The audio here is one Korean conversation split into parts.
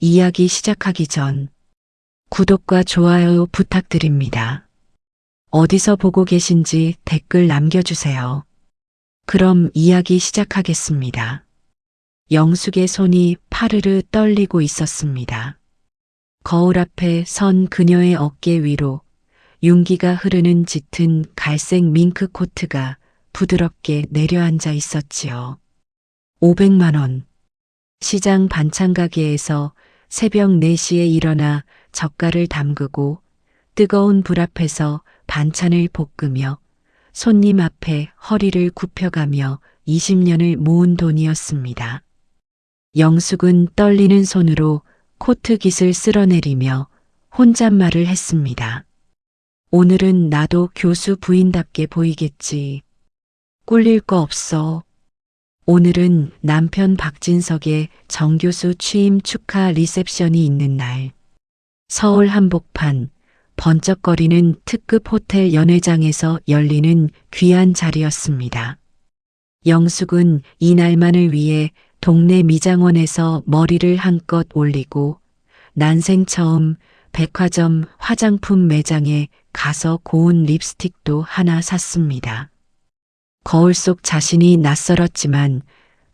이야기 시작하기 전 구독과 좋아요 부탁드립니다. 어디서 보고 계신지 댓글 남겨주세요. 그럼 이야기 시작하겠습니다. 영숙의 손이 파르르 떨리고 있었습니다. 거울 앞에 선 그녀의 어깨 위로 윤기가 흐르는 짙은 갈색 밍크 코트가 부드럽게 내려앉아 있었지요. 500만 원. 시장 반찬 가게에서 새벽 4시에 일어나 젓갈을 담그고 뜨거운 불 앞에서 반찬을 볶으며 손님 앞에 허리를 굽혀가며 20년을 모은 돈이었습니다. 영숙은 떨리는 손으로 코트 깃을 쓸어내리며 혼잣말을 했습니다. 오늘은 나도 교수 부인답게 보이겠지. 꿀릴 거 없어. 오늘은 남편 박진석의 정교수 취임 축하 리셉션이 있는 날. 서울 한복판 번쩍거리는 특급 호텔 연회장에서 열리는 귀한 자리였습니다. 영숙은 이날만을 위해 동네 미장원에서 머리를 한껏 올리고 난생 처음 백화점 화장품 매장에 가서 고운 립스틱도 하나 샀습니다. 거울 속 자신이 낯설었지만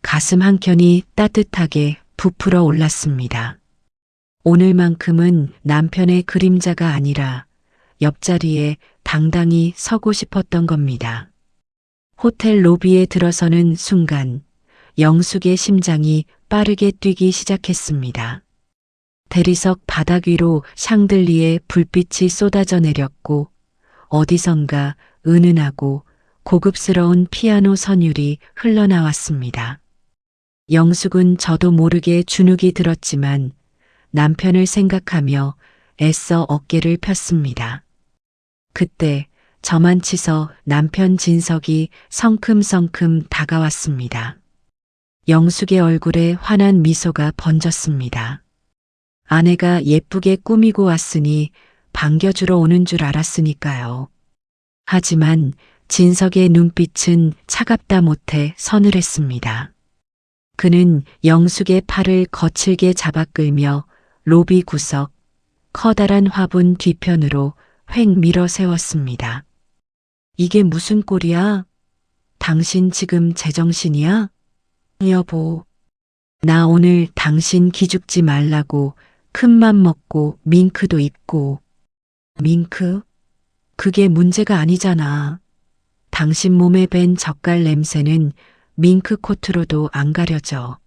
가슴 한켠이 따뜻하게 부풀어 올랐습니다. 오늘만큼은 남편의 그림자가 아니라 옆자리에 당당히 서고 싶었던 겁니다. 호텔 로비에 들어서는 순간 영숙의 심장이 빠르게 뛰기 시작했습니다. 대리석 바닥 위로 샹들리에 불빛이 쏟아져 내렸고 어디선가 은은하고 고급스러운 피아노 선율이 흘러나왔습니다. 영숙은 저도 모르게 주눅이 들었지만 남편을 생각하며 애써 어깨를 폈습니다. 그때 저만 치서 남편 진석이 성큼성큼 다가왔습니다. 영숙의 얼굴에 환한 미소가 번졌습니다. 아내가 예쁘게 꾸미고 왔으니 반겨주러 오는 줄 알았으니까요. 하지만 진석의 눈빛은 차갑다 못해 서늘했습니다. 그는 영숙의 팔을 거칠게 잡아 끌며 로비 구석 커다란 화분 뒤편으로 획 밀어 세웠습니다. 이게 무슨 꼴이야? 당신 지금 제정신이야? 여보, 나 오늘 당신 기죽지 말라고 큰맘 먹고 밍크도 입고. 밍크? 그게 문제가 아니잖아. 당신 몸에 밴 젓갈 냄새는 밍크 코트로도 안 가려져.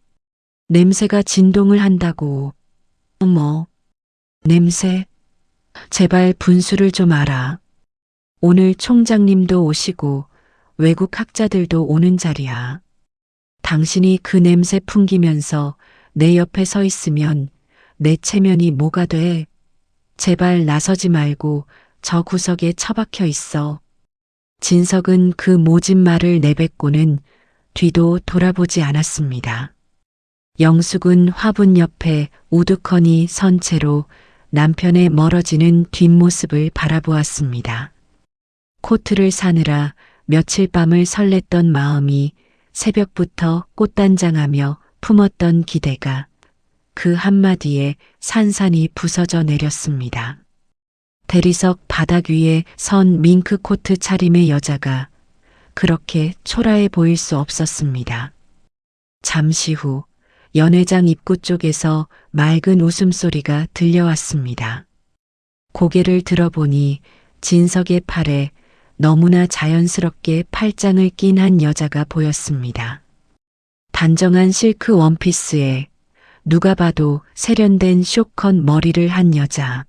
냄새가 진동을 한다고. 어머, 냄새. 제발 분수를 좀 알아. 오늘 총장님도 오시고 외국 학자들도 오는 자리야. 당신이 그 냄새 풍기면서 내 옆에 서 있으면 내 체면이 뭐가 돼? 제발 나서지 말고 저 구석에 처박혀 있어. 진석은 그 모진 말을 내뱉고는 뒤도 돌아보지 않았습니다. 영숙은 화분 옆에 우두커니 선 채로 남편의 멀어지는 뒷모습을 바라보았습니다. 코트를 사느라 며칠 밤을 설렜던 마음이 새벽부터 꽃단장하며 품었던 기대가 그 한마디에 산산이 부서져 내렸습니다. 대리석 바닥 위에 선 밍크 코트 차림의 여자가 그렇게 초라해 보일 수 없었습니다. 잠시 후 연회장 입구 쪽에서 맑은 웃음소리가 들려왔습니다. 고개를 들어보니 진석의 팔에 너무나 자연스럽게 팔짱을 낀 한 여자가 보였습니다. 단정한 실크 원피스에 누가 봐도 세련된 쇼컷 머리를 한 여자.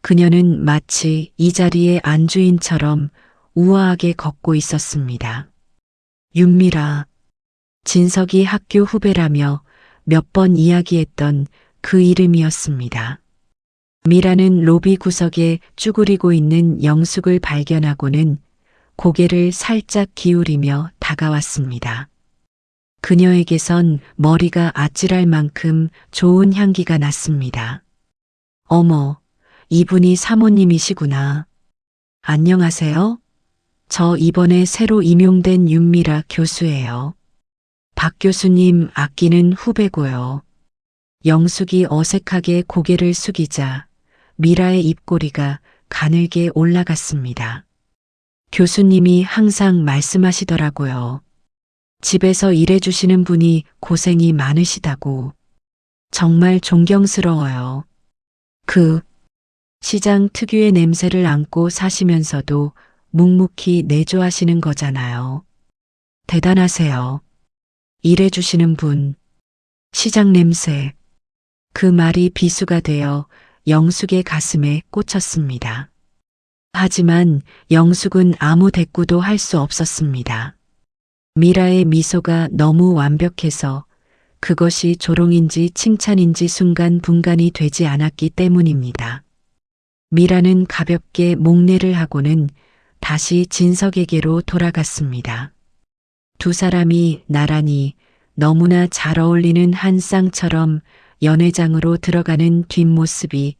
그녀는 마치 이 자리의 안주인처럼 우아하게 걷고 있었습니다. 윤미라. 진석이 학교 후배라며 몇 번 이야기했던 그 이름이었습니다. 미라는 로비 구석에 쭈그리고 있는 영숙을 발견하고는 고개를 살짝 기울이며 다가왔습니다. 그녀에게선 머리가 아찔할 만큼 좋은 향기가 났습니다. 어머, 이분이 사모님이시구나. 안녕하세요. 저 이번에 새로 임용된 윤미라 교수예요. 박 교수님 아끼는 후배고요. 영숙이 어색하게 고개를 숙이자 미라의 입꼬리가 가늘게 올라갔습니다. 교수님이 항상 말씀하시더라고요. 집에서 일해주시는 분이 고생이 많으시다고. 정말 존경스러워요. 그 시장 특유의 냄새를 안고 사시면서도 묵묵히 내조하시는 거잖아요. 대단하세요. 일해주시는 분. 시장 냄새. 그 말이 비수가 되어 영숙의 가슴에 꽂혔습니다. 하지만 영숙은 아무 대꾸도 할 수 없었습니다. 미라의 미소가 너무 완벽해서 그것이 조롱인지 칭찬인지 순간 분간이 되지 않았기 때문입니다. 미라는 가볍게 목례를 하고는 다시 진석에게로 돌아갔습니다. 두 사람이 나란히 너무나 잘 어울리는 한 쌍처럼 연회장으로 들어가는 뒷모습이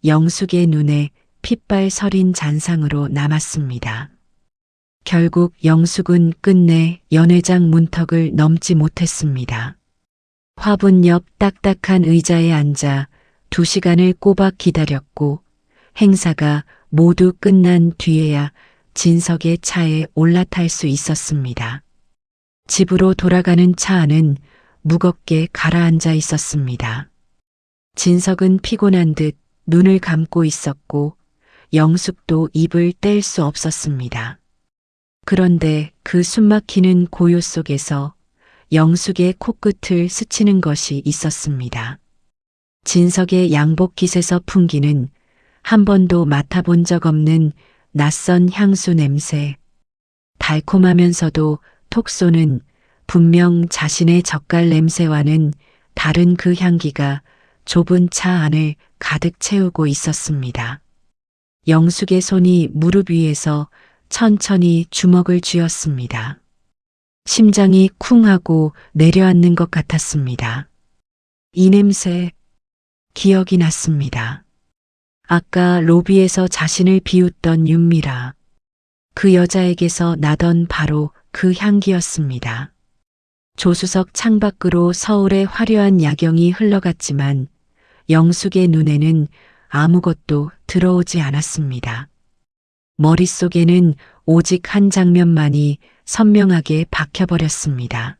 영숙의 눈에 핏발 서린 잔상으로 남았습니다. 결국 영숙은 끝내 연회장 문턱을 넘지 못했습니다. 화분 옆 딱딱한 의자에 앉아 2시간을 꼬박 기다렸고 행사가 모두 끝난 뒤에야 진석의 차에 올라탈 수 있었습니다. 집으로 돌아가는 차 안은 무겁게 가라앉아 있었습니다. 진석은 피곤한 듯 눈을 감고 있었고 영숙도 입을 뗄 수 없었습니다. 그런데 그 숨막히는 고요 속에서 영숙의 코끝을 스치는 것이 있었습니다. 진석의 양복깃에서 풍기는 한 번도 맡아본 적 없는 낯선 향수 냄새. 달콤하면서도 톡 쏘는 분명 자신의 젓갈 냄새와는 다른 그 향기가 좁은 차 안을 가득 채우고 있었습니다. 영숙의 손이 무릎 위에서 천천히 주먹을 쥐었습니다. 심장이 쿵 하고 내려앉는 것 같았습니다. 이 냄새, 기억이 났습니다. 아까 로비에서 자신을 비웃던 윤미라. 그 여자에게서 나던 바로 그 향기였습니다. 조수석 창밖으로 서울의 화려한 야경이 흘러갔지만 영숙의 눈에는 아무것도 들어오지 않았습니다. 머릿속에는 오직 한 장면만이 선명하게 박혀버렸습니다.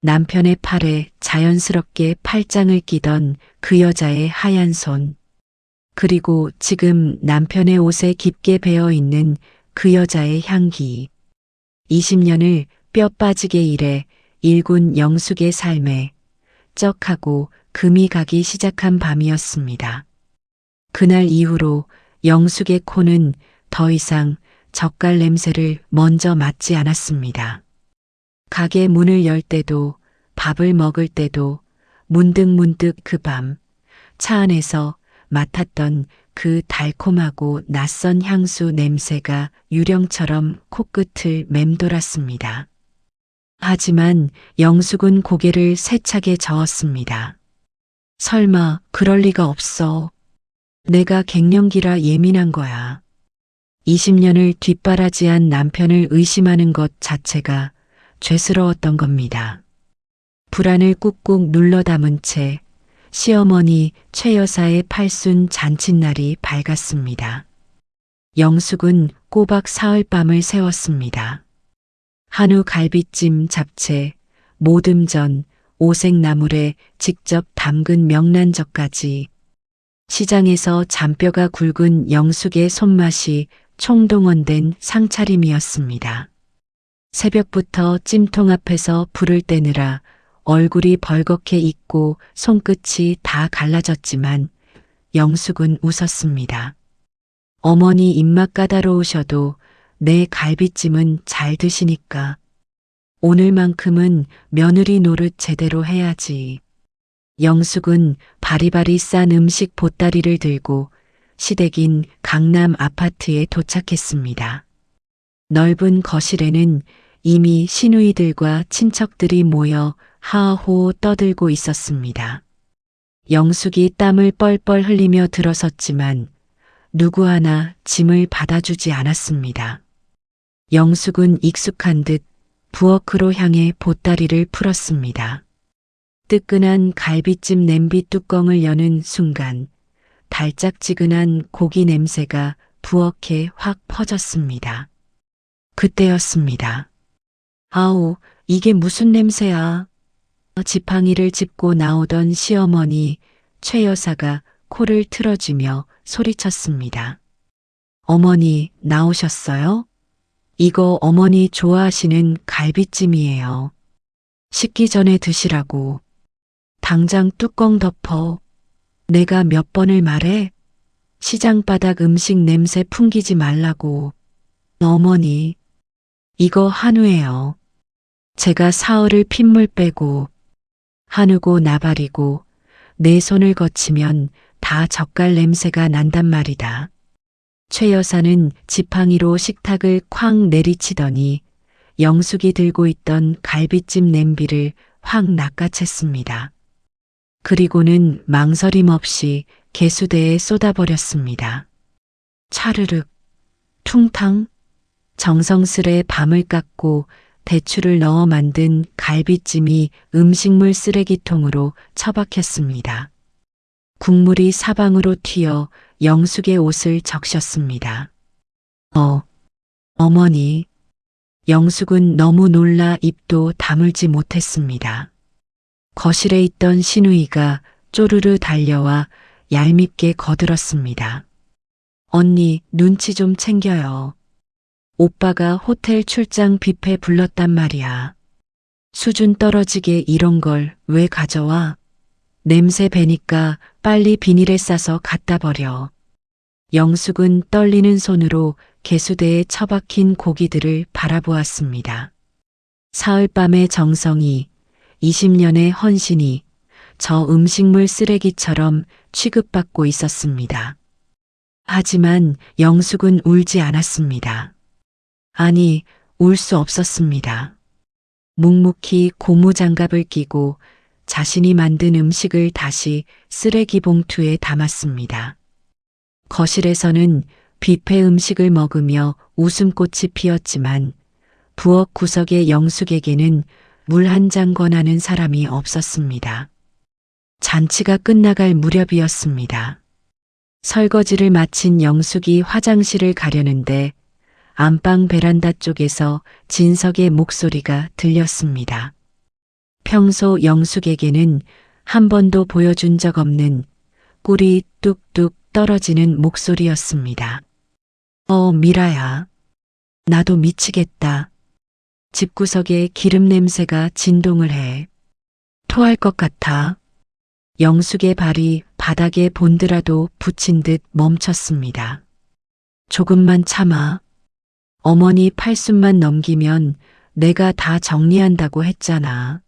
남편의 팔에 자연스럽게 팔짱을 끼던 그 여자의 하얀 손. 그리고 지금 남편의 옷에 깊게 배어있는 그 여자의 향기. 20년을 뼈 빠지게 일해 일군 영숙의 삶에 쩍하고 금이 가기 시작한 밤이었습니다. 그날 이후로 영숙의 코는 더 이상 젓갈 냄새를 먼저 맡지 않았습니다. 가게 문을 열 때도 밥을 먹을 때도 문득문득 그 밤 차 안에서 맡았던 그 달콤하고 낯선 향수 냄새가 유령처럼 코끝을 맴돌았습니다. 하지만 영숙은 고개를 세차게 저었습니다. 설마 그럴 리가 없어. 내가 갱년기라 예민한 거야. 20년을 뒷바라지한 남편을 의심하는 것 자체가 죄스러웠던 겁니다. 불안을 꾹꾹 눌러 담은 채 시어머니 최 여사의 팔순 잔칫날이 밝았습니다. 영숙은 꼬박 사흘밤을 새웠습니다. 한우 갈비찜 잡채, 모듬전, 오색나물에 직접 담근 명란젓까지 시장에서 잔뼈가 굵은 영숙의 손맛이 총동원된 상차림이었습니다. 새벽부터 찜통 앞에서 불을 떼느라 얼굴이 벌겋게 익고 손끝이 다 갈라졌지만 영숙은 웃었습니다. 어머니 입맛 까다로우셔도 내 갈비찜은 잘 드시니까 오늘만큼은 며느리 노릇 제대로 해야지. 영숙은 바리바리 싼 음식 보따리를 들고 시댁인 강남 아파트에 도착했습니다. 넓은 거실에는 이미 시누이들과 친척들이 모여 하하호 떠들고 있었습니다. 영숙이 땀을 뻘뻘 흘리며 들어섰지만 누구 하나 짐을 받아주지 않았습니다. 영숙은 익숙한 듯 부엌으로 향해 보따리를 풀었습니다. 뜨끈한 갈비찜 냄비 뚜껑을 여는 순간 달짝지근한 고기 냄새가 부엌에 확 퍼졌습니다. 그때였습니다. 아우, 이게 무슨 냄새야? 지팡이를 짚고 나오던 시어머니 최 여사가 코를 틀어쥐며 소리쳤습니다. 어머니, 나오셨어요? 이거 어머니 좋아하시는 갈비찜이에요. 식기 전에 드시라고. 당장 뚜껑 덮어. 내가 몇 번을 말해? 시장 바닥 음식 냄새 풍기지 말라고. 어머니, 이거 한우예요. 제가 사흘을 핏물 빼고 한우고 나발이고 내 손을 거치면 다 젓갈 냄새가 난단 말이다. 최 여사는 지팡이로 식탁을 쾅 내리치더니 영숙이 들고 있던 갈비찜 냄비를 확 낚아챘습니다. 그리고는 망설임 없이 개수대에 쏟아버렸습니다. 차르륵, 퉁탕, 정성스레 밤을 깎고 대추를 넣어 만든 갈비찜이 음식물 쓰레기통으로 처박혔습니다. 국물이 사방으로 튀어 영숙의 옷을 적셨습니다. 어머니. 영숙은 너무 놀라 입도 다물지 못했습니다. 거실에 있던 신우이가 쪼르르 달려와 얄밉게 거들었습니다. 언니, 눈치 좀 챙겨요. 오빠가 호텔 출장 뷔페 불렀단 말이야. 수준 떨어지게 이런 걸 왜 가져와? 냄새 배니까 빨리 비닐에 싸서 갖다 버려. 영숙은 떨리는 손으로 개수대에 처박힌 고기들을 바라보았습니다. 사흘밤의 정성이, 20년의 헌신이 저 음식물 쓰레기처럼 취급받고 있었습니다. 하지만 영숙은 울지 않았습니다. 아니, 울 수 없었습니다. 묵묵히 고무장갑을 끼고 자신이 만든 음식을 다시 쓰레기 봉투에 담았습니다. 거실에서는 뷔페 음식을 먹으며 웃음꽃이 피었지만 부엌 구석의 영숙에게는 물 한 잔 권하는 사람이 없었습니다. 잔치가 끝나갈 무렵이었습니다. 설거지를 마친 영숙이 화장실을 가려는데 안방 베란다 쪽에서 진석의 목소리가 들렸습니다. 평소 영숙에게는 한 번도 보여준 적 없는 꿀이 뚝뚝 떨어지는 목소리였습니다. 미라야. 나도 미치겠다. 집구석에 기름 냄새가 진동을 해. 토할 것 같아. 영숙의 발이 바닥에 본드라도 붙인 듯 멈췄습니다. 조금만 참아. 어머니 팔순만 넘기면 내가 다 정리한다고 했잖아.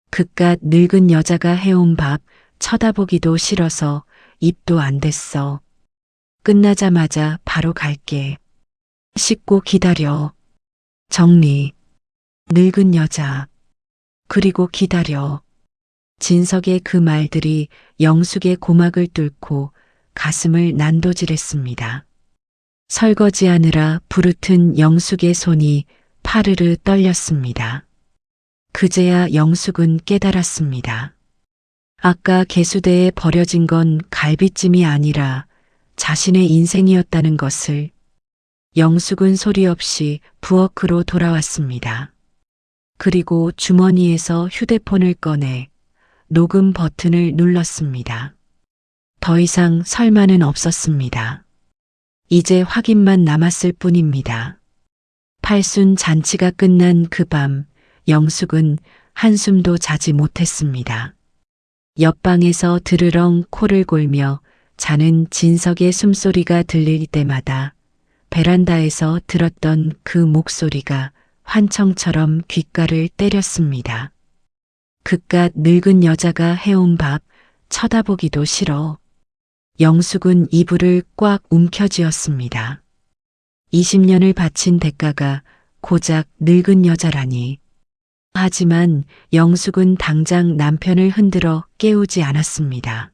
그깟 늙은 여자가 해온 밥 쳐다보기도 싫어서 입도 안 댔어. 끝나자마자 바로 갈게. 씻고 기다려. 정리. 늙은 여자. 그리고 기다려. 진석의 그 말들이 영숙의 고막을 뚫고 가슴을 난도질했습니다. 설거지하느라 부르튼 영숙의 손이 파르르 떨렸습니다. 그제야 영숙은 깨달았습니다. 아까 개수대에 버려진 건 갈비찜이 아니라 자신의 인생이었다는 것을. 영숙은 소리 없이 부엌으로 돌아왔습니다. 그리고 주머니에서 휴대폰을 꺼내 녹음 버튼을 눌렀습니다. 더 이상 설마는 없었습니다. 이제 확인만 남았을 뿐입니다. 팔순 잔치가 끝난 그 밤 영숙은 한숨도 자지 못했습니다. 옆방에서 드르렁 코를 골며 자는 진석의 숨소리가 들릴 때마다 베란다에서 들었던 그 목소리가 환청처럼 귓가를 때렸습니다. 그깟 늙은 여자가 해온 밥 쳐다보기도 싫어. 영숙은 이불을 꽉 움켜쥐었습니다. 20년을 바친 대가가 고작 늙은 여자라니. 하지만 영숙은 당장 남편을 흔들어 깨우지 않았습니다.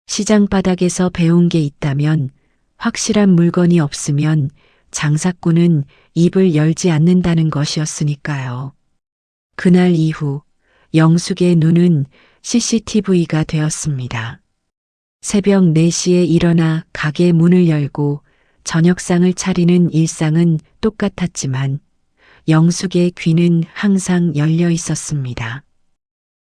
시장 바닥에서 배운 게 있다면 확실한 물건이 없으면 장사꾼은 입을 열지 않는다는 것이었으니까요. 그날 이후 영숙의 눈은 CCTV가 되었습니다. 새벽 4시에 일어나 가게 문을 열고 저녁상을 차리는 일상은 똑같았지만 영숙의 귀는 항상 열려 있었습니다.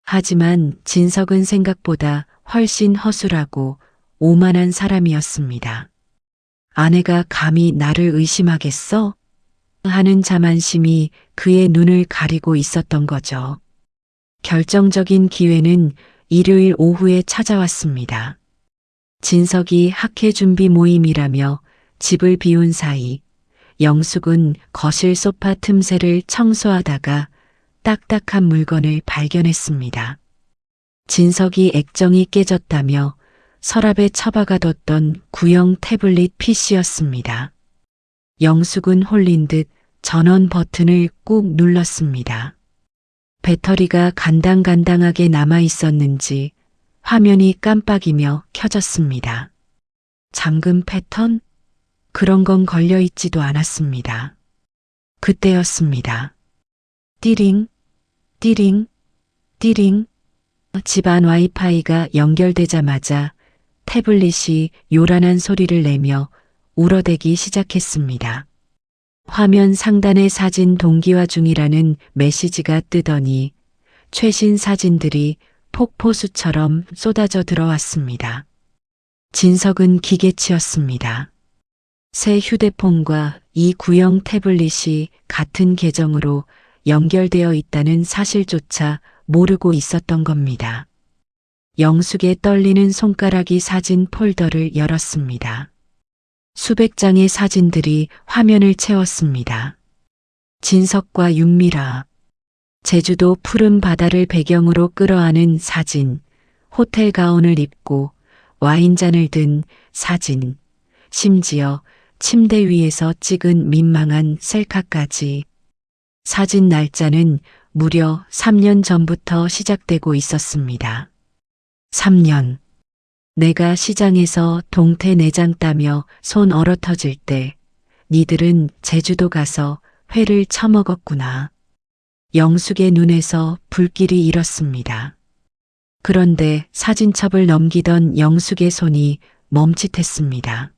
하지만 진석은 생각보다 훨씬 허술하고 오만한 사람이었습니다. 아내가 감히 나를 의심하겠어? 하는 자만심이 그의 눈을 가리고 있었던 거죠. 결정적인 기회는 일요일 오후에 찾아왔습니다. 진석이 학회 준비 모임이라며 집을 비운 사이 영숙은 거실 소파 틈새를 청소하다가 딱딱한 물건을 발견했습니다. 진석이 액정이 깨졌다며 서랍에 처박아뒀던 구형 태블릿 PC였습니다. 영숙은 홀린 듯 전원 버튼을 꾹 눌렀습니다. 배터리가 간당간당하게 남아 있었는지 화면이 깜빡이며 켜졌습니다. 잠금 패턴? 그런 건 걸려 있지도 않았습니다. 그때였습니다. 띠링, 띠링, 띠링. 집안 와이파이가 연결되자마자 태블릿이 요란한 소리를 내며 울어대기 시작했습니다. 화면 상단에 사진 동기화 중이라는 메시지가 뜨더니 최신 사진들이 폭포수처럼 쏟아져 들어왔습니다. 진석은 기계치였습니다. 새 휴대폰과 이 구형 태블릿이 같은 계정으로 연결되어 있다는 사실조차 모르고 있었던 겁니다. 영숙의 떨리는 손가락이 사진 폴더를 열었습니다. 수백 장의 사진들이 화면을 채웠습니다. 진석과 윤미라, 제주도 푸른 바다를 배경으로 끌어안은 사진, 호텔 가운을 입고 와인잔을 든 사진, 심지어 침대 위에서 찍은 민망한 셀카까지. 사진 날짜는 무려 3년 전부터 시작되고 있었습니다. 3년. 내가 시장에서 동태 내장 따며 손 얼어 터질 때 니들은 제주도 가서 회를 처먹었구나. 영숙의 눈에서 불길이 일었습니다. 그런데 사진첩을 넘기던 영숙의 손이 멈칫했습니다.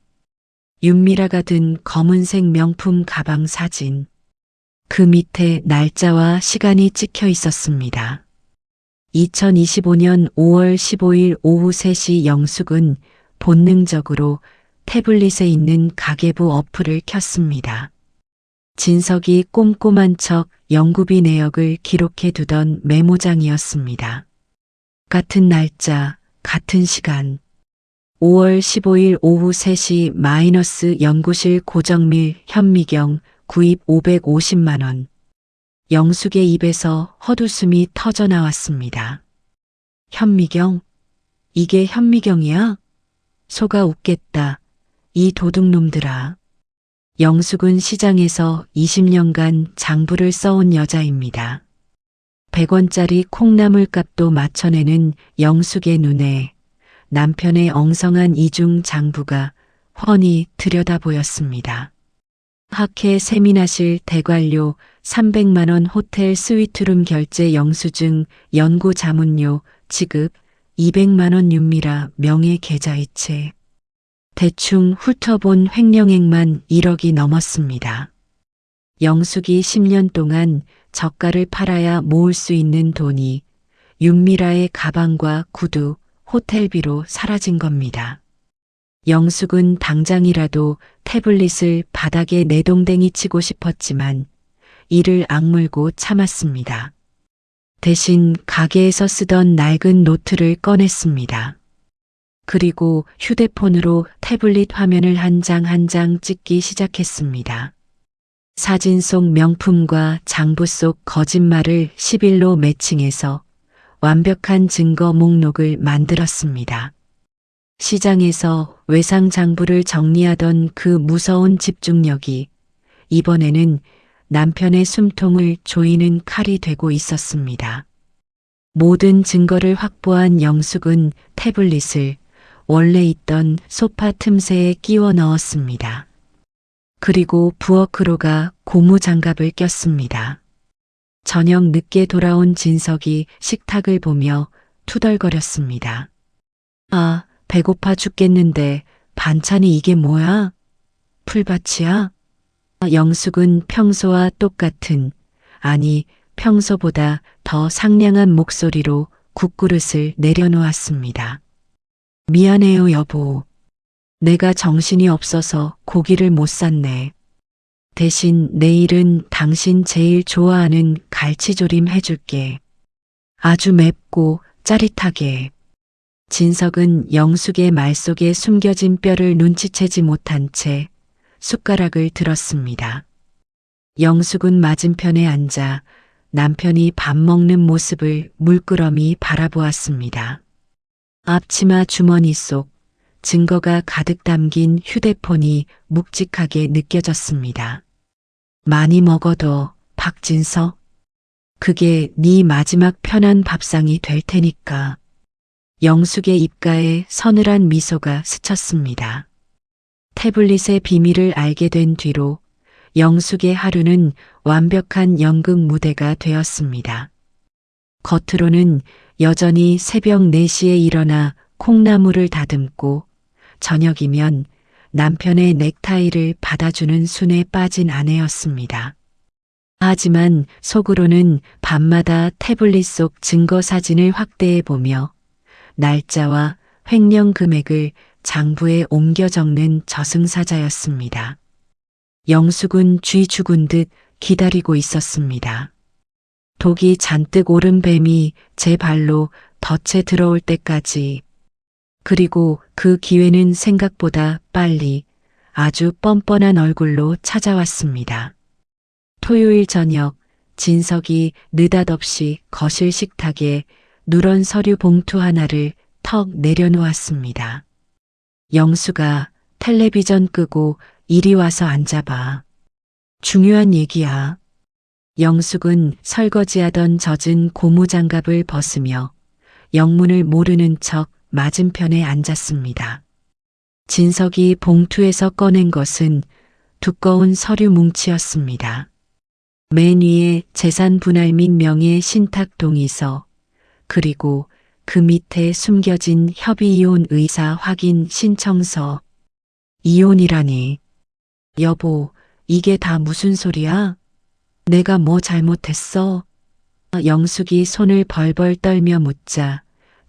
윤미라가 든 검은색 명품 가방 사진. 그 밑에 날짜와 시간이 찍혀 있었습니다. 2025년 5월 15일 오후 3시 영숙은 본능적으로 태블릿에 있는 가계부 어플을 켰습니다. 진석이 꼼꼼한 척 연구비 내역을 기록해 두던 메모장이었습니다. 같은 날짜, 같은 시간. 5월 15일 오후 3시 마이너스 연구실 고정밀 현미경 구입 550만 원. 영숙의 입에서 헛웃음이 터져 나왔습니다. 현미경? 이게 현미경이야? 속아 웃겠다. 이 도둑놈들아. 영숙은 시장에서 20년간 장부를 써온 여자입니다. 100원짜리 콩나물 값도 맞춰내는 영숙의 눈에 남편의 엉성한 이중 장부가 훤히 들여다 보였습니다. 학회 세미나실 대관료 300만 원 호텔 스위트룸 결제 영수증 연구 자문료 지급 200만 원 윤미라 명의 계좌이체. 대충 훑어본 횡령액만 1억이 넘었습니다. 영숙이 10년 동안 저가를 팔아야 모을 수 있는 돈이 윤미라의 가방과 구두, 호텔비로 사라진 겁니다. 영숙은 당장이라도 태블릿을 바닥에 내동댕이 치고 싶었지만 이를 악물고 참았습니다. 대신 가게에서 쓰던 낡은 노트를 꺼냈습니다. 그리고 휴대폰으로 태블릿 화면을 한 장 한 장 찍기 시작했습니다. 사진 속 명품과 장부 속 거짓말을 11로 매칭해서 완벽한 증거 목록을 만들었습니다. 시장에서 외상 장부를 정리하던 그 무서운 집중력이 이번에는 남편의 숨통을 조이는 칼이 되고 있었습니다. 모든 증거를 확보한 영숙은 태블릿을 원래 있던 소파 틈새에 끼워 넣었습니다. 그리고 부엌으로 가 고무장갑을 꼈습니다. 저녁 늦게 돌아온 진석이 식탁을 보며 투덜거렸습니다. 아, 배고파 죽겠는데 반찬이 이게 뭐야? 풀밭이야? 영숙은 평소와 똑같은, 아니, 평소보다 더 상냥한 목소리로 국그릇을 내려놓았습니다. 미안해요, 여보. 내가 정신이 없어서 고기를 못 샀네. 대신 내일은 당신 제일 좋아하는 갈치조림 해줄게. 아주 맵고 짜릿하게. 진석은 영숙의 말 속에 숨겨진 뼈를 눈치채지 못한 채 숟가락을 들었습니다. 영숙은 맞은편에 앉아 남편이 밥 먹는 모습을 물끄러미 바라보았습니다. 앞치마 주머니 속 증거가 가득 담긴 휴대폰이 묵직하게 느껴졌습니다. 많이 먹어도 박진석, 그게 네 마지막 편한 밥상이 될 테니까. 영숙의 입가에 서늘한 미소가 스쳤습니다. 태블릿의 비밀을 알게 된 뒤로 영숙의 하루는 완벽한 연극 무대가 되었습니다. 겉으로는 여전히 새벽 4시에 일어나 콩나물을 다듬고 저녁이면 남편의 넥타이를 받아주는 순에 빠진 아내였습니다. 하지만 속으로는 밤마다 태블릿 속 증거 사진을 확대해 보며 날짜와 횡령 금액을 장부에 옮겨 적는 저승사자였습니다. 영숙은 쥐 죽은 듯 기다리고 있었습니다. 독이 잔뜩 오른 뱀이 제 발로 덫에 들어올 때까지. 그리고 그 기회는 생각보다 빨리 아주 뻔뻔한 얼굴로 찾아왔습니다. 토요일 저녁 진석이 느닷없이 거실 식탁에 누런 서류 봉투 하나를 턱 내려놓았습니다. 영수가 텔레비전 끄고 이리 와서 앉아봐. 중요한 얘기야. 영숙은 설거지하던 젖은 고무장갑을 벗으며 영문을 모르는 척 맞은편에 앉았습니다. 진석이 봉투에서 꺼낸 것은 두꺼운 서류 뭉치였습니다. 맨 위에 재산 분할 및 명예 신탁 동의서, 그리고 그 밑에 숨겨진 협의 이혼 의사 확인 신청서. 이혼이라니. 여보, 이게 다 무슨 소리야? 내가 뭐 잘못했어? 영숙이 손을 벌벌 떨며 묻자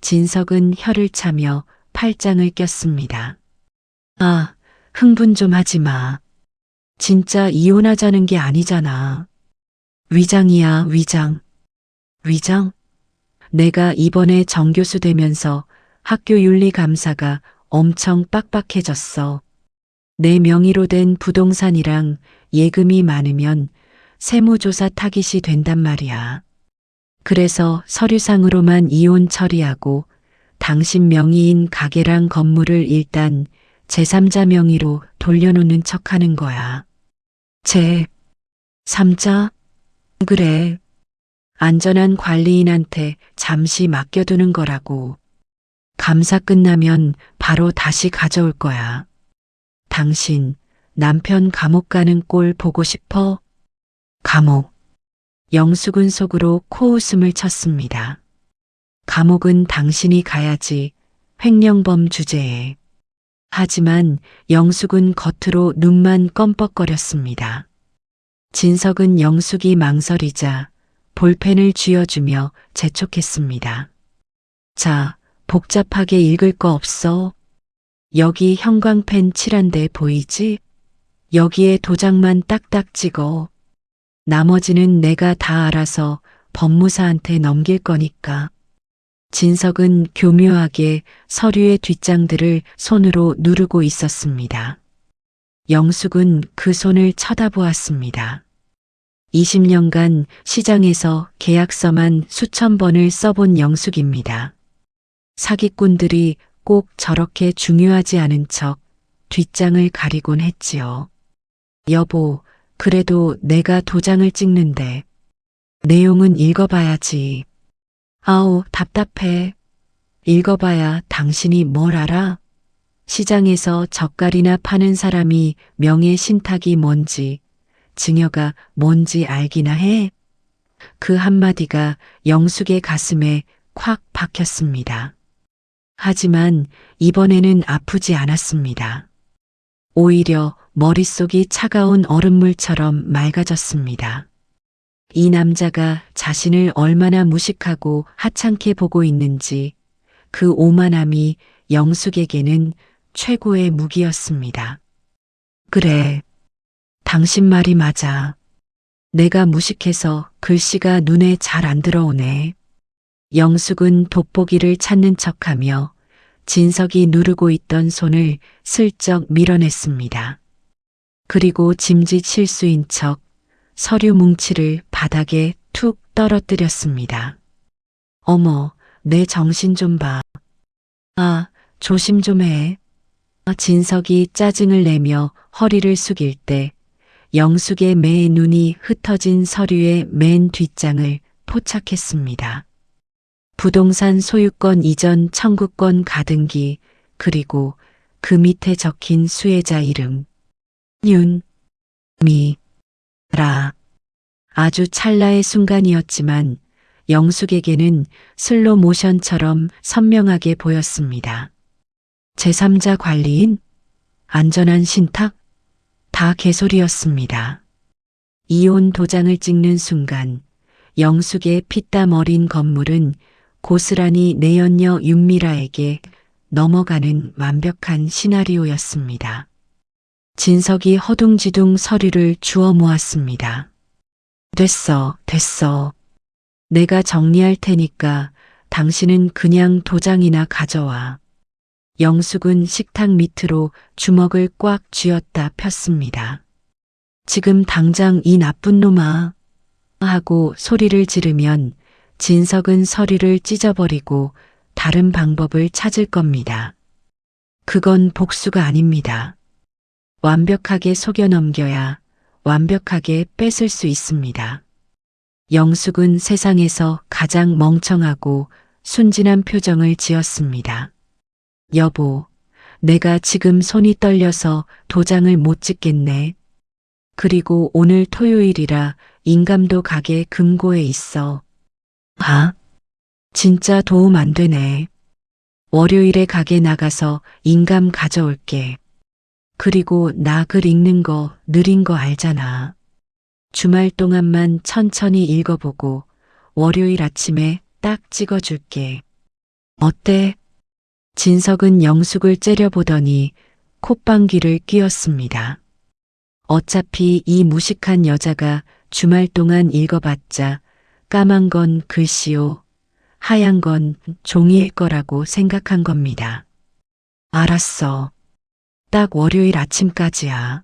진석은 혀를 차며 팔짱을 꼈습니다. 아, 흥분 좀 하지 마. 진짜 이혼하자는 게 아니잖아. 위장이야, 위장. 위장? 내가 이번에 정교수 되면서 학교 윤리감사가 엄청 빡빡해졌어. 내 명의로 된 부동산이랑 예금이 많으면 세무조사 타깃이 된단 말이야. 그래서 서류상으로만 이혼 처리하고 당신 명의인 가게랑 건물을 일단 제3자 명의로 돌려놓는 척하는 거야. 제3자? 그래. 안전한 관리인한테 잠시 맡겨두는 거라고. 감사 끝나면 바로 다시 가져올 거야. 당신 남편 감옥 가는 꼴 보고 싶어? 감옥. 영숙은 속으로 코웃음을 쳤습니다. 감옥은 당신이 가야지. 횡령범 주제에. 하지만 영숙은 겉으로 눈만 껌뻑거렸습니다. 진석은 영숙이 망설이자 볼펜을 쥐어주며 재촉했습니다. 자, 복잡하게 읽을 거 없어? 여기 형광펜 칠한 데 보이지? 여기에 도장만 딱딱 찍어. 나머지는 내가 다 알아서 법무사한테 넘길 거니까. 진석은 교묘하게 서류의 뒷장들을 손으로 누르고 있었습니다. 영숙은 그 손을 쳐다보았습니다. 20년간 시장에서 계약서만 수천 번을 써본 영숙입니다. 사기꾼들이 꼭 저렇게 중요하지 않은 척 뒷장을 가리곤 했지요. 여보, 그래도 내가 도장을 찍는데 내용은 읽어봐야지. 아우, 답답해. 읽어봐야 당신이 뭘 알아? 시장에서 젓갈이나 파는 사람이 명예 신탁이 뭔지, 증여가 뭔지 알기나 해? 그 한마디가 영숙의 가슴에 콱 박혔습니다. 하지만 이번에는 아프지 않았습니다. 오히려 머릿속이 차가운 얼음물처럼 맑아졌습니다. 이 남자가 자신을 얼마나 무식하고 하찮게 보고 있는지 그 오만함이 영숙에게는 최고의 무기였습니다. 그래, 당신 말이 맞아. 내가 무식해서 글씨가 눈에 잘 안 들어오네. 영숙은 돋보기를 찾는 척하며 진석이 누르고 있던 손을 슬쩍 밀어냈습니다. 그리고 짐짓 실수인 척 서류 뭉치를 바닥에 툭 떨어뜨렸습니다. 어머, 내 정신 좀 봐. 아, 조심 좀 해. 진석이 짜증을 내며 허리를 숙일 때 영숙의 매의 눈이 흩어진 서류의 맨 뒷장을 포착했습니다. 부동산 소유권 이전 청구권 가등기 그리고 그 밑에 적힌 수혜자 이름 윤미라. 아주 찰나의 순간이었지만 영숙에게는 슬로 모션처럼 선명하게 보였습니다. 제3자 관리인? 안전한 신탁? 다 개소리였습니다. 이혼 도장을 찍는 순간 영숙의 피땀 어린 건물은 고스란히 내연녀 윤미라에게 넘어가는 완벽한 시나리오였습니다. 진석이 허둥지둥 서류를 주워 모았습니다. 됐어. 내가 정리할 테니까 당신은 그냥 도장이나 가져와. 영숙은 식탁 밑으로 주먹을 꽉 쥐었다 폈습니다. 지금 당장 이 나쁜 놈아 하고 소리를 지르면 진석은 서류를 찢어버리고 다른 방법을 찾을 겁니다. 그건 복수가 아닙니다. 완벽하게 속여 넘겨야 완벽하게 뺏을 수 있습니다. 영숙은 세상에서 가장 멍청하고 순진한 표정을 지었습니다. 여보, 내가 지금 손이 떨려서 도장을 못 찍겠네. 그리고 오늘 토요일이라 인감도 가게 금고에 있어. 아? 진짜 도움 안 되네. 월요일에 가게 나가서 인감 가져올게. 그리고 나 글 읽는 거 느린 거 알잖아. 주말 동안만 천천히 읽어보고 월요일 아침에 딱 찍어줄게. 어때? 진석은 영숙을 째려보더니 콧방귀를 뀌었습니다. 어차피 이 무식한 여자가 주말 동안 읽어봤자 까만 건 글씨요, 하얀 건 종이일 거라고 생각한 겁니다. 알았어. 딱 월요일 아침까지야.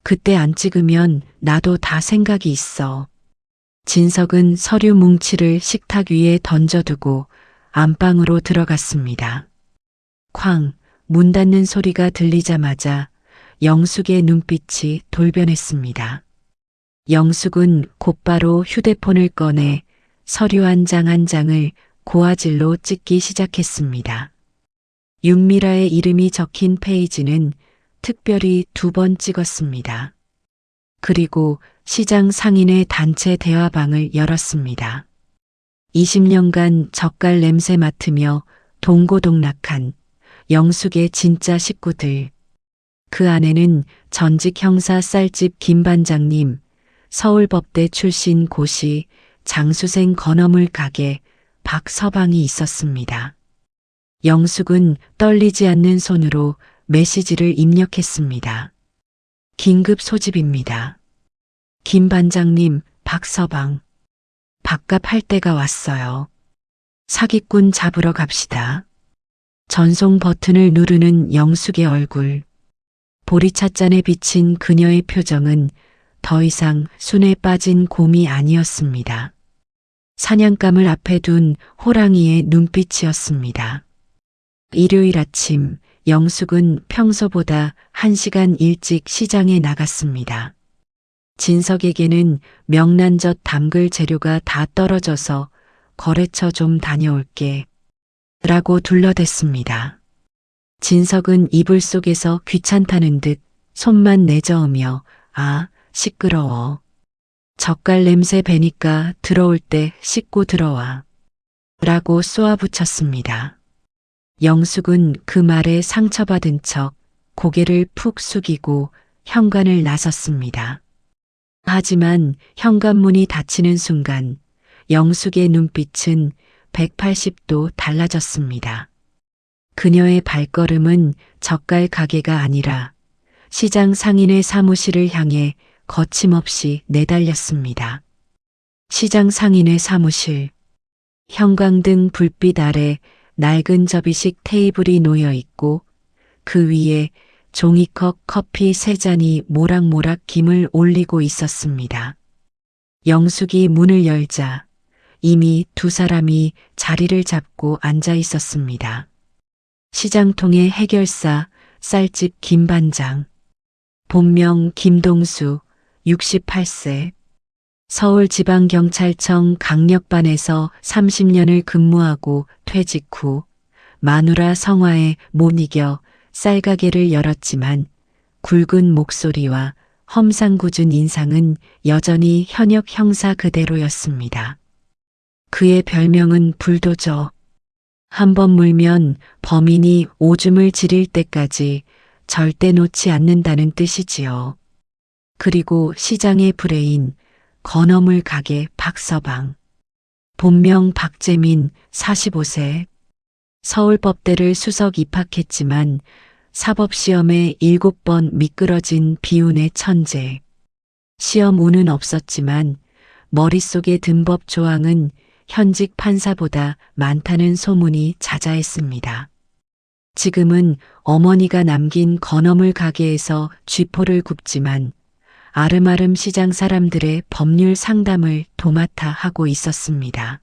그때 안 찍으면 나도 다 생각이 있어. 진석은 서류 뭉치를 식탁 위에 던져두고 안방으로 들어갔습니다. 쾅, 문 닫는 소리가 들리자마자 영숙의 눈빛이 돌변했습니다. 영숙은 곧바로 휴대폰을 꺼내 서류 한 장 한 장을 고화질로 찍기 시작했습니다. 윤미라의 이름이 적힌 페이지는 특별히 2번 찍었습니다. 그리고 시장 상인의 단체 대화방을 열었습니다. 20년간 젓갈 냄새 맡으며 동고동락한 영숙의 진짜 식구들. 그 안에는 전직 형사 쌀집 김 반장님, 서울법대 출신 고시, 장수생 건어물 가게 박서방이 있었습니다. 영숙은 떨리지 않는 손으로 메시지를 입력했습니다. 긴급 소집입니다. 김 반장님, 박서방. 밥값 할 때가 왔어요. 사기꾼 잡으러 갑시다. 전송 버튼을 누르는 영숙의 얼굴. 보리찻잔에 비친 그녀의 표정은 더 이상 순에 빠진 곰이 아니었습니다. 사냥감을 앞에 둔 호랑이의 눈빛이었습니다. 일요일 아침 영숙은 평소보다 1시간 일찍 시장에 나갔습니다. 진석에게는 명란젓 담글 재료가 다 떨어져서 거래처 좀 다녀올게 라고 둘러댔습니다. 진석은 이불 속에서 귀찮다는 듯 손만 내저으며 아, 시끄러워. 젓갈 냄새 배니까 들어올 때 씻고 들어와. 라고 쏘아붙였습니다. 영숙은 그 말에 상처받은 척 고개를 푹 숙이고 현관을 나섰습니다. 하지만 현관문이 닫히는 순간 영숙의 눈빛은 180도 달라졌습니다. 그녀의 발걸음은 젓갈 가게가 아니라 시장 상인의 사무실을 향해 거침없이 내달렸습니다. 시장 상인의 사무실. 형광등 불빛 아래 낡은 접이식 테이블이 놓여 있고 그 위에 종이컵 커피 3잔이 모락모락 김을 올리고 있었습니다. 영숙이 문을 열자 이미 2사람이 자리를 잡고 앉아 있었습니다. 시장통의 해결사 쌀집 김반장. 본명 김동수 68세. 서울지방경찰청 강력반에서 30년을 근무하고 퇴직 후 마누라 성화에 못 이겨 쌀가게를 열었지만 굵은 목소리와 험상궂은 인상은 여전히 현역 형사 그대로였습니다. 그의 별명은 불도저. 한번 물면 범인이 오줌을 지릴 때까지 절대 놓지 않는다는 뜻이지요. 그리고 시장의 브레인 건어물 가게 박서방. 본명 박재민 45세. 서울법대를 수석 입학했지만 사법시험에 7번 미끄러진 비운의 천재. 시험 운은 없었지만 머릿속에 든 법 조항은 현직 판사보다 많다는 소문이 자자했습니다. 지금은 어머니가 남긴 건어물 가게에서 쥐포를 굽지만 아름아름 시장 사람들의 법률 상담을 도맡아 하고 있었습니다.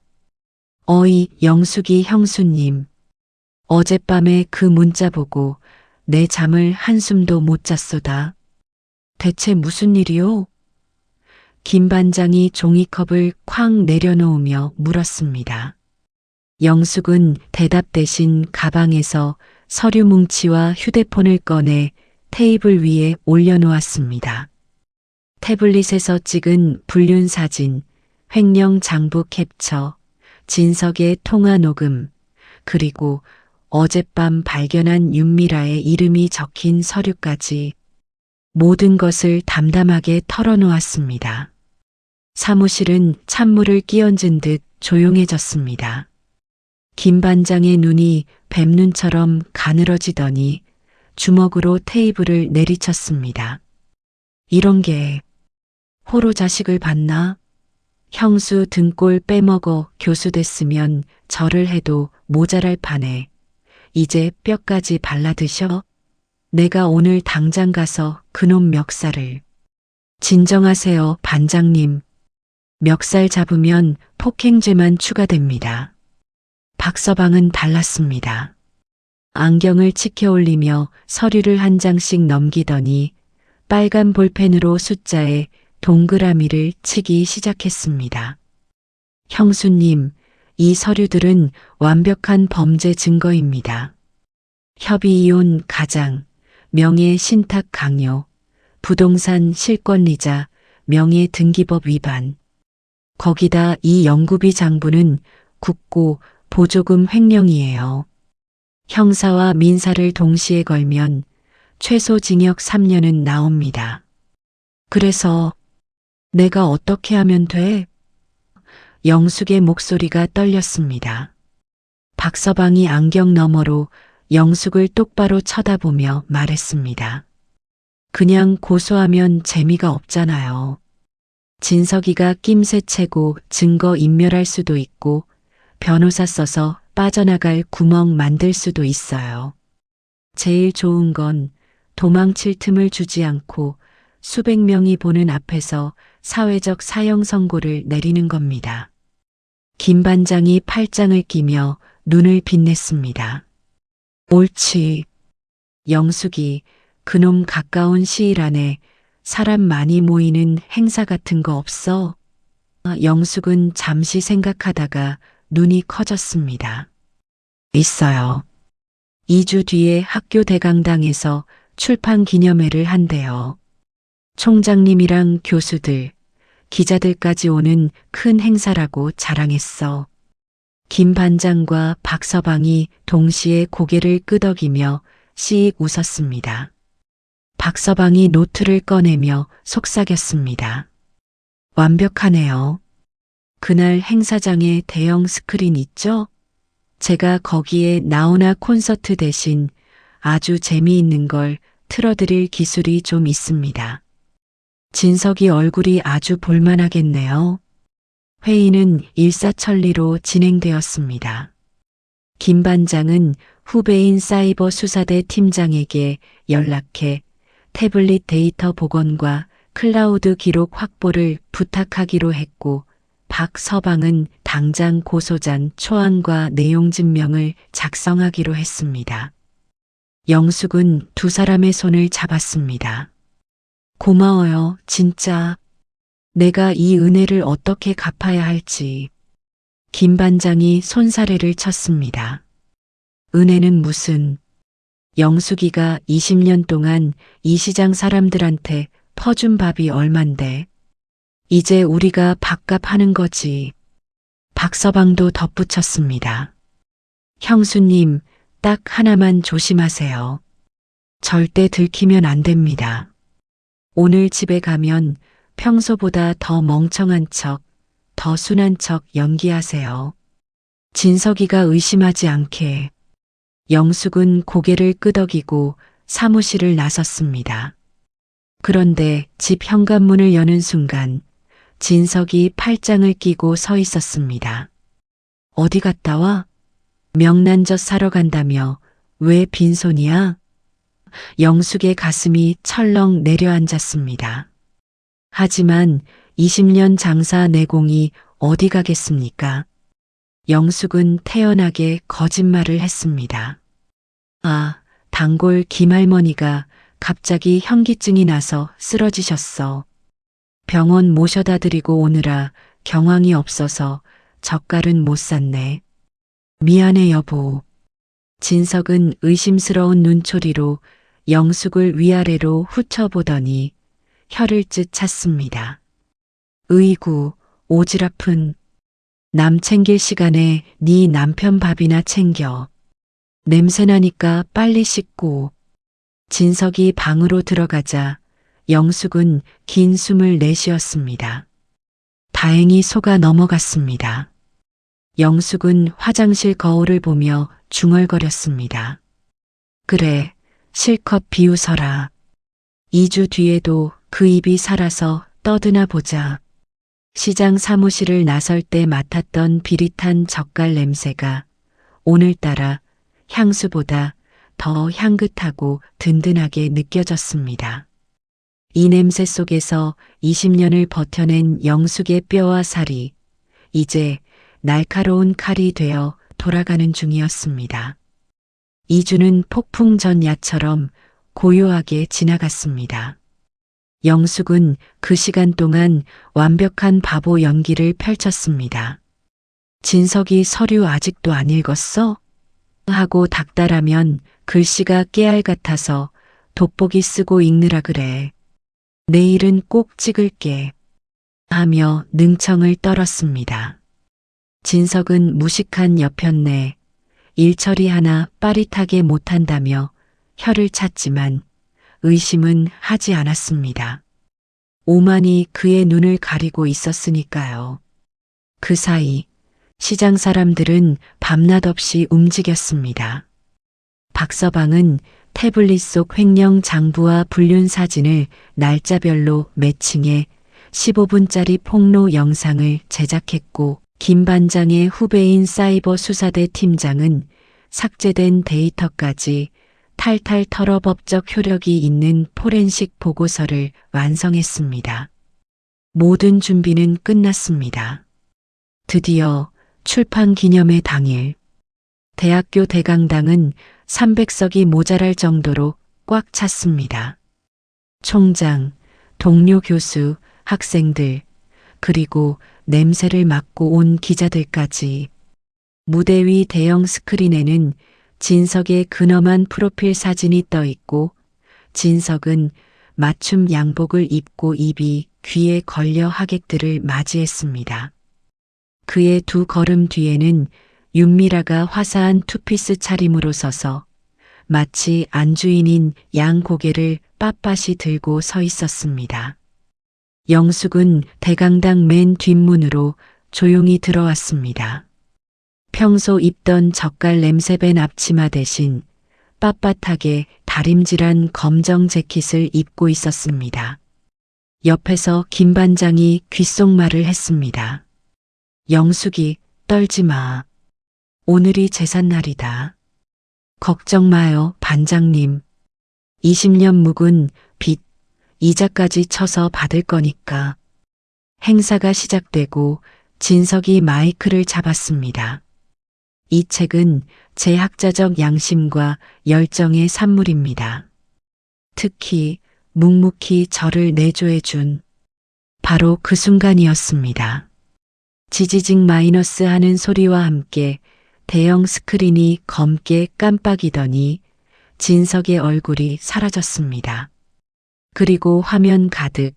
어이 영숙이 형수님. 어젯밤에 그 문자 보고 내 잠을 한숨도 못 잤소다. 대체 무슨 일이요? 김 반장이 종이컵을 쾅 내려놓으며 물었습니다. 영숙은 대답 대신 가방에서 서류 뭉치와 휴대폰을 꺼내 테이블 위에 올려놓았습니다. 태블릿에서 찍은 불륜 사진, 횡령 장부 캡처, 진석의 통화 녹음, 그리고 어젯밤 발견한 윤미라의 이름이 적힌 서류까지 모든 것을 담담하게 털어놓았습니다. 사무실은 찬물을 끼얹은 듯 조용해졌습니다. 김 반장의 눈이 뱀눈처럼 가늘어지더니 주먹으로 테이블을 내리쳤습니다. 이런 게 호로 자식을 봤나? 형수 등골 빼먹어 교수 됐으면 절을 해도 모자랄 판에 이제 뼈까지 발라드셔? 내가 오늘 당장 가서 그놈 멱살을. 진정하세요, 반장님. 멱살 잡으면 폭행죄만 추가됩니다. 박서방은 달랐습니다. 안경을 치켜 올리며 서류를 한 장씩 넘기더니 빨간 볼펜으로 숫자에 동그라미를 치기 시작했습니다. 형수님, 이 서류들은 완벽한 범죄 증거입니다. 협의이혼 가장, 명예 신탁 강요, 부동산 실권리자, 명예 등기법 위반. 거기다 이 연구비 장부는 국고 보조금 횡령이에요. 형사와 민사를 동시에 걸면 최소 징역 3년은 나옵니다. 그래서 내가 어떻게 하면 돼? 영숙의 목소리가 떨렸습니다. 박서방이 안경 너머로 영숙을 똑바로 쳐다보며 말했습니다. 그냥 고소하면 재미가 없잖아요. 진석이가 낌새 채고 증거 인멸할 수도 있고 변호사 써서 빠져나갈 구멍 만들 수도 있어요. 제일 좋은 건 도망칠 틈을 주지 않고 수백 명이 보는 앞에서 사회적 사형 선고를 내리는 겁니다. 김 반장이 팔짱을 끼며 눈을 빛냈습니다. 옳지. 영숙이 그놈 가까운 시일 안에 사람 많이 모이는 행사 같은 거 없어? 영숙은 잠시 생각하다가 눈이 커졌습니다. 있어요. 2주 뒤에 학교 대강당에서 출판 기념회를 한대요. 총장님이랑 교수들, 기자들까지 오는 큰 행사라고 자랑했어. 김 반장과 박 서방이 동시에 고개를 끄덕이며 씩 웃었습니다. 박 서방이 노트를 꺼내며 속삭였습니다. 완벽하네요. 그날 행사장에 대형 스크린 있죠? 제가 거기에 나훈아 콘서트 대신 아주 재미있는 걸 틀어드릴 기술이 좀 있습니다. 진석이 얼굴이 아주 볼만하겠네요. 회의는 일사천리로 진행되었습니다. 김 반장은 후배인 사이버 수사대 팀장에게 연락해 태블릿 데이터 복원과 클라우드 기록 확보를 부탁하기로 했고, 박 서방은 당장 고소장 초안과 내용 증명을 작성하기로 했습니다. 영숙은 두 사람의 손을 잡았습니다. 고마워요, 진짜. 내가 이 은혜를 어떻게 갚아야 할지. 김 반장이 손사래를 쳤습니다. 은혜는 무슨. 영숙이가 20년 동안 이 시장 사람들한테 퍼준 밥이 얼만데. 이제 우리가 밥값 하는 거지. 박서방도 덧붙였습니다. 형수님, 딱 하나만 조심하세요. 절대 들키면 안 됩니다. 오늘 집에 가면 평소보다 더 멍청한 척, 더 순한 척 연기하세요. 진석이가 의심하지 않게. 영숙은 고개를 끄덕이고 사무실을 나섰습니다. 그런데 집 현관문을 여는 순간 진석이 팔짱을 끼고 서 있었습니다. 어디 갔다 와? 명란젓 사러 간다며 왜 빈손이야? 영숙의 가슴이 철렁 내려앉았습니다. 하지만 20년 장사 내공이 어디 가겠습니까? 영숙은 태연하게 거짓말을 했습니다. 아, 단골 김할머니가 갑자기 현기증이 나서 쓰러지셨어. 병원 모셔다 드리고 오느라 경황이 없어서 젓갈은 못 샀네. 미안해 여보. 진석은 의심스러운 눈초리로 영숙을 위아래로 훑어보더니 혀를 쯧 찼습니다. 으이구, 오지랖은. 남 챙길 시간에 네 남편 밥이나 챙겨. 냄새나니까 빨리 씻고. 진석이 방으로 들어가자 영숙은 긴 숨을 내쉬었습니다. 다행히 속아 넘어갔습니다. 영숙은 화장실 거울을 보며 중얼거렸습니다. 그래, 실컷 비웃어라. 2주 뒤에도 그 입이 살아서 떠드나 보자. 시장 사무실을 나설 때 맡았던 비릿한 젓갈 냄새가 오늘따라 향수보다 더 향긋하고 든든하게 느껴졌습니다. 이 냄새 속에서 20년을 버텨낸 영숙의 뼈와 살이 이제 날카로운 칼이 되어 돌아가는 중이었습니다. 2주는 폭풍 전야처럼 고요하게 지나갔습니다. 영숙은 그 시간 동안 완벽한 바보 연기를 펼쳤습니다. 진석이 서류 아직도 안 읽었어? 하고 닥달하면 글씨가 깨알 같아서 돋보기 쓰고 읽느라 그래. 내일은 꼭 찍을게. 하며 능청을 떨었습니다. 진석은 무식한 여편네, 일처리 하나 빠릿하게 못한다며 혀를 찼지만 의심은 하지 않았습니다. 오만이 그의 눈을 가리고 있었으니까요. 그 사이 시장 사람들은 밤낮 없이 움직였습니다. 박서방은 태블릿 속 횡령 장부와 불륜 사진을 날짜별로 매칭해 15분짜리 폭로 영상을 제작했고, 김 반장의 후배인 사이버 수사대 팀장은 삭제된 데이터까지 탈탈 털어 법적 효력이 있는 포렌식 보고서를 완성했습니다. 모든 준비는 끝났습니다. 드디어 출판 기념회 당일, 대학교 대강당은 300석이 모자랄 정도로 꽉 찼습니다. 총장, 동료 교수, 학생들, 그리고 냄새를 맡고 온 기자들까지. 무대 위 대형 스크린에는 진석의 근엄한 프로필 사진이 떠 있고, 진석은 맞춤 양복을 입고 입이 귀에 걸려 하객들을 맞이했습니다. 그의 두 걸음 뒤에는 윤미라가 화사한 투피스 차림으로 서서 마치 안주인인 양 고개를 빳빳이 들고 서 있었습니다. 영숙은 대강당 맨 뒷문으로 조용히 들어왔습니다. 평소 입던 젓갈 냄새밴 앞치마 대신 빳빳하게 다림질한 검정 재킷을 입고 있었습니다. 옆에서 김 반장이 귓속말을 했습니다. 영숙이 떨지 마. 오늘이 제삿날이다. 걱정 마요, 반장님. 20년 묵은 빚, 이자까지 쳐서 받을 거니까. 행사가 시작되고 진석이 마이크를 잡았습니다. 이 책은 제 학자적 양심과 열정의 산물입니다. 특히 묵묵히 저를 내조해 준 바로 그 순간이었습니다. 지지직 마이너스 하는 소리와 함께 대형 스크린이 검게 깜빡이더니 진석의 얼굴이 사라졌습니다. 그리고 화면 가득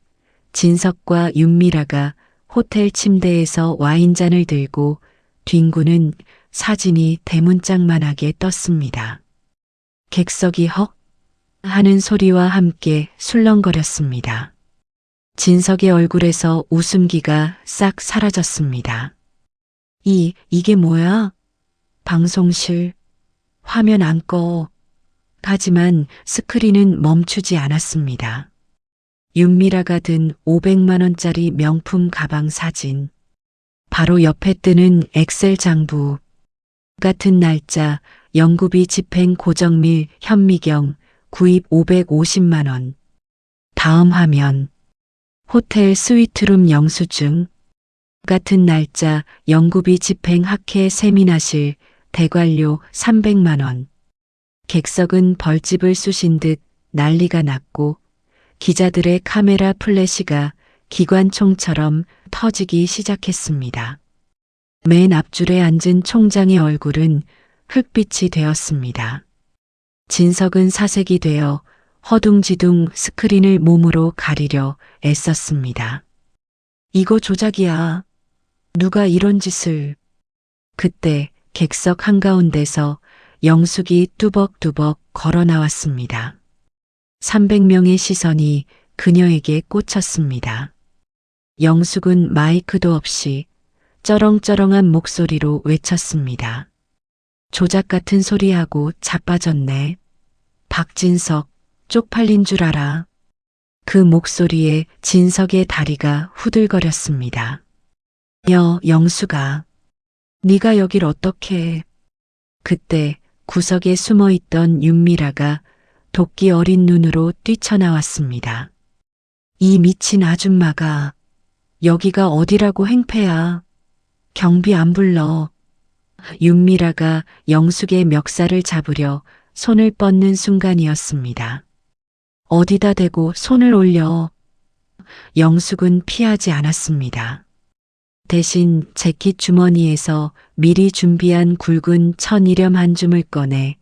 진석과 윤미라가 호텔 침대에서 와인잔을 들고 뒹구는 사진이 대문짝만하게 떴습니다. 객석이 헉 하는 소리와 함께 술렁거렸습니다. 진석의 얼굴에서 웃음기가 싹 사라졌습니다. 이게 뭐야? 방송실, 화면 안 꺼. 하지만 스크린은 멈추지 않았습니다. 윤미라가 든 500만 원짜리 명품 가방 사진. 바로 옆에 뜨는 엑셀 장부. 같은 날짜, 연구비 집행 고정밀 현미경 구입 550만 원. 다음 화면. 호텔 스위트룸 영수증. 같은 날짜, 연구비 집행 학회 세미나실 대관료 300만 원. 객석은 벌집을 쑤신 듯 난리가 났고 기자들의 카메라 플래시가 기관총처럼 터지기 시작했습니다. 맨 앞줄에 앉은 총장의 얼굴은 흑빛이 되었습니다. 진석은 사색이 되어 허둥지둥 스크린을 몸으로 가리려 애썼습니다. 이거 조작이야. 누가 이런 짓을. 그때 객석 한가운데서 영숙이 뚜벅뚜벅 걸어 나왔습니다. 300명의 시선이 그녀에게 꽂혔습니다. 영숙은 마이크도 없이 쩌렁쩌렁한 목소리로 외쳤습니다. 조작 같은 소리하고 자빠졌네. 박진석, 쪽팔린 줄 알아. 그 목소리에 진석의 다리가 후들거렸습니다. 영숙아, 네가 여길 어떻게. 그때 구석에 숨어있던 윤미라가 도끼 어린 눈으로 뛰쳐나왔습니다. 이 미친 아줌마가 여기가 어디라고 행패야. 경비 안 불러. 윤미라가 영숙의 멱살을 잡으려 손을 뻗는 순간이었습니다. 어디다 대고 손을 올려. 영숙은 피하지 않았습니다. 대신 재킷 주머니에서 미리 준비한 굵은 천일염 한 줌을 꺼내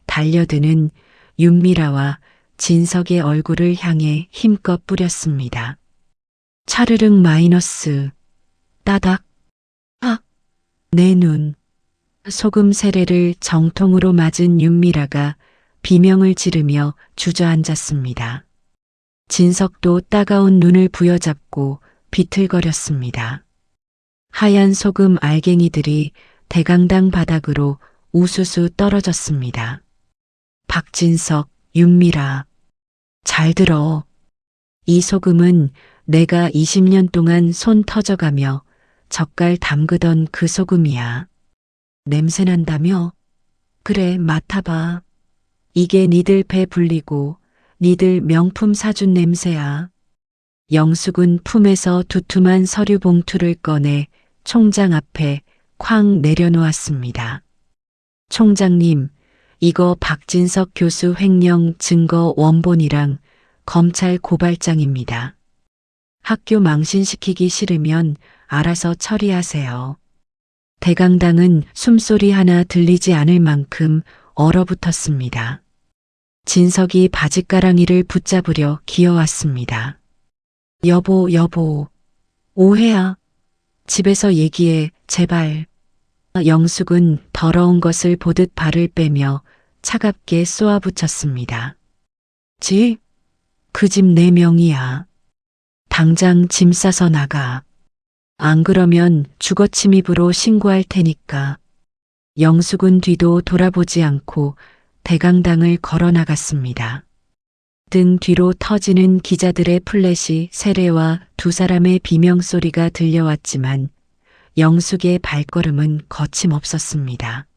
달려드는 윤미라와 진석의 얼굴을 향해 힘껏 뿌렸습니다. 차르륵 마이너스. 따닥. 아! 내 눈. 소금 세례를 정통으로 맞은 윤미라가 비명을 지르며 주저앉았습니다. 진석도 따가운 눈을 부여잡고 비틀거렸습니다. 하얀 소금 알갱이들이 대강당 바닥으로 우수수 떨어졌습니다. 박진석, 윤미라. 잘 들어. 이 소금은 내가 20년 동안 손 터져가며 젓갈 담그던 그 소금이야. 냄새난다며? 그래, 맡아봐. 이게 니들 배 불리고 니들 명품 사준 냄새야. 영숙은 품에서 두툼한 서류 봉투를 꺼내 총장 앞에 쾅 내려놓았습니다. 총장님, 이거 박진석 교수 횡령 증거 원본이랑 검찰 고발장입니다. 학교 망신시키기 싫으면 알아서 처리하세요. 대강당은 숨소리 하나 들리지 않을 만큼 얼어붙었습니다. 진석이 바짓가랑이를 붙잡으려 기어왔습니다. 여보, 오해야. 집에서 얘기해, 제발. 영숙은 더러운 것을 보듯 발을 빼며 차갑게 쏘아붙였습니다. 그 집 내 명이야. 당장 짐 싸서 나가. 안 그러면 주거침입으로 신고할 테니까. 영숙은 뒤도 돌아보지 않고 대강당을 걸어 나갔습니다. 등 뒤로 터지는 기자들의 플래시 세례와 두 사람의 비명소리가 들려왔지만 영숙의 발걸음은 거침없었습니다.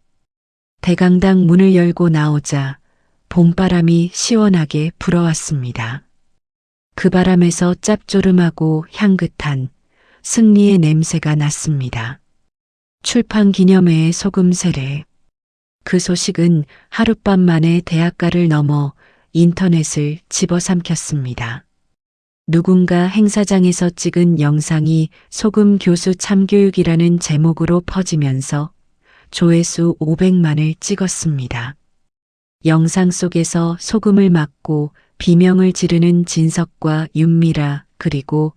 대강당 문을 열고 나오자 봄바람이 시원하게 불어왔습니다. 그 바람에서 짭조름하고 향긋한 승리의 냄새가 났습니다. 출판 기념회의 소금 세례. 그 소식은 하룻밤 만에 대학가를 넘어 인터넷을 집어삼켰습니다. 누군가 행사장에서 찍은 영상이 소금 교수 참교육이라는 제목으로 퍼지면서 조회수 500만을 찍었습니다. 영상 속에서 소금을 맞고 비명을 지르는 진석과 윤미라 그리고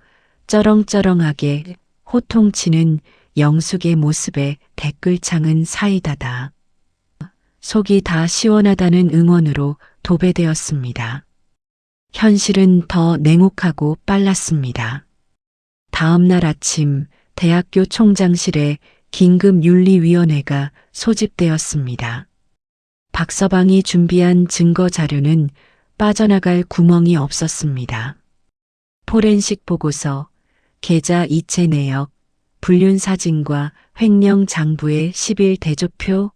쩌렁쩌렁하게 호통치는 영숙의 모습에 댓글창은 사이다다. 속이 다 시원하다는 응원으로 도배되었습니다. 현실은 더 냉혹하고 빨랐습니다. 다음 날 아침 대학교 총장실에 긴급윤리위원회가 소집되었습니다. 박서방이 준비한 증거 자료는 빠져나갈 구멍이 없었습니다. 포렌식 보고서, 계좌 이체 내역, 불륜 사진과 횡령 장부의 10일 대조표.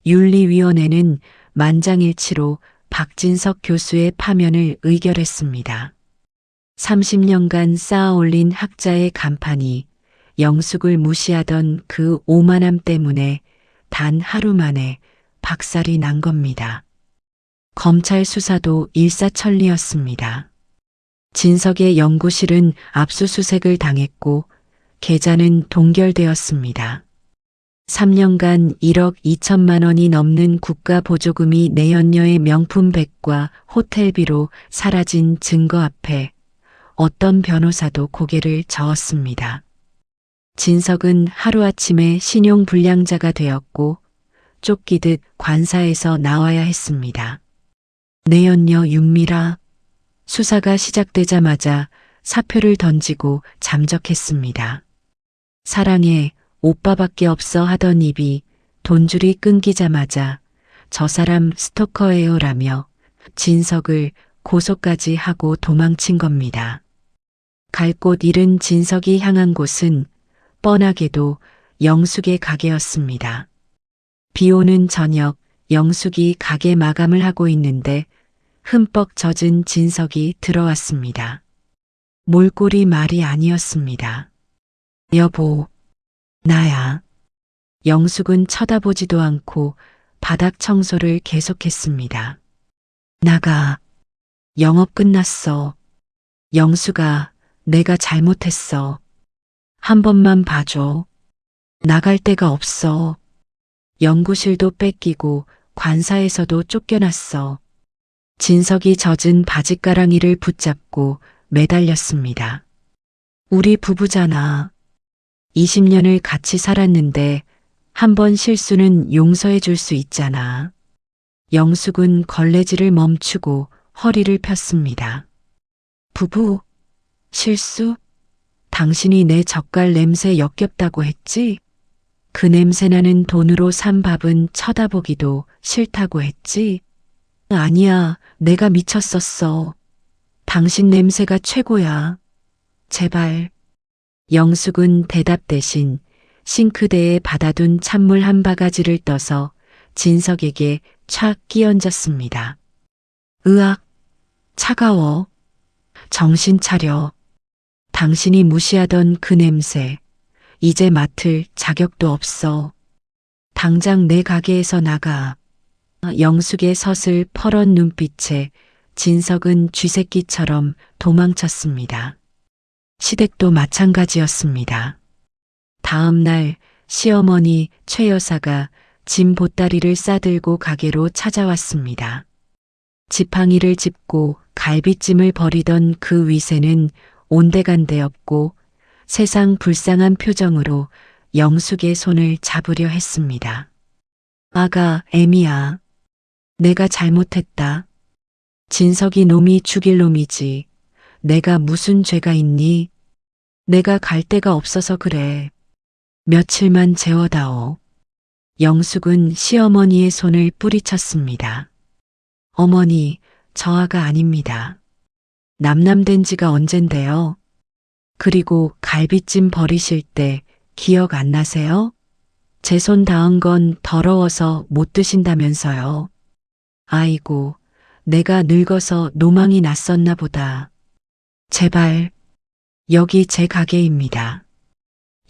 윤리위원회는 만장일치로 박진석 교수의 파면을 의결했습니다. 30년간 쌓아올린 학자의 간판이 영숙을 무시하던 그 오만함 때문에 단 하루 만에 박살이 난 겁니다. 검찰 수사도 일사천리였습니다. 진석의 연구실은 압수수색을 당했고 계좌는 동결되었습니다. 3년간 1억 2천만 원이 넘는 국가보조금이 내연녀의 명품백과 호텔비로 사라진 증거 앞에 어떤 변호사도 고개를 저었습니다. 진석은 하루아침에 신용불량자가 되었고 쫓기듯 관사에서 나와야 했습니다. 내연녀 윤미라. 수사가 시작되자마자 사표를 던지고 잠적했습니다. 사랑해 오빠밖에 없어 하던 입이 돈줄이 끊기자마자 저 사람 스토커예요라며 진석을 고소까지 하고 도망친 겁니다. 갈 곳 잃은 진석이 향한 곳은 뻔하게도 영숙의 가게였습니다. 비 오는 저녁 영숙이 가게 마감을 하고 있는데 흠뻑 젖은 진석이 들어왔습니다. 몰골이 말이 아니었습니다. 여보, 나야. 영숙은 쳐다보지도 않고 바닥 청소를 계속했습니다. 나가. 영업 끝났어. 영숙아, 내가 잘못했어. 한 번만 봐줘. 나갈 데가 없어. 연구실도 뺏기고 관사에서도 쫓겨났어. 진석이 젖은 바짓가랑이를 붙잡고 매달렸습니다. 우리 부부잖아. 20년을 같이 살았는데 한 번 실수는 용서해 줄 수 있잖아. 영숙은 걸레질을 멈추고 허리를 폈습니다. 부부? 실수? 당신이 내 젓갈 냄새 역겹다고 했지? 그 냄새나는 돈으로 산 밥은 쳐다보기도 싫다고 했지? 아니야, 내가 미쳤었어. 당신 냄새가 최고야. 제발. 영숙은 대답 대신 싱크대에 받아둔 찬물 한 바가지를 떠서 진석에게 촥 끼얹었습니다. 으악, 차가워. 정신 차려. 당신이 무시하던 그 냄새, 이제 맡을 자격도 없어. 당장 내 가게에서 나가. 영숙의 서슬 퍼런 눈빛에 진석은 쥐새끼처럼 도망쳤습니다. 시댁도 마찬가지였습니다. 다음 날 시어머니 최 여사가 짐 보따리를 싸들고 가게로 찾아왔습니다. 지팡이를 짚고 갈비찜을 버리던 그 위세는 온데간데 없고 세상 불쌍한 표정으로 영숙의 손을 잡으려 했습니다. 아가, 애미야. 내가 잘못했다. 진석이 놈이 죽일 놈이지. 내가 무슨 죄가 있니? 내가 갈 데가 없어서 그래. 며칠만 재워다오. 영숙은 시어머니의 손을 뿌리쳤습니다. 어머니, 저 아가 아닙니다. 남남된 지가 언젠데요? 그리고 갈비찜 버리실 때 기억 안 나세요? 제 손 닿은 건 더러워서 못 드신다면서요. 아이고, 내가 늙어서 노망이 났었나 보다. 제발, 여기 제 가게입니다.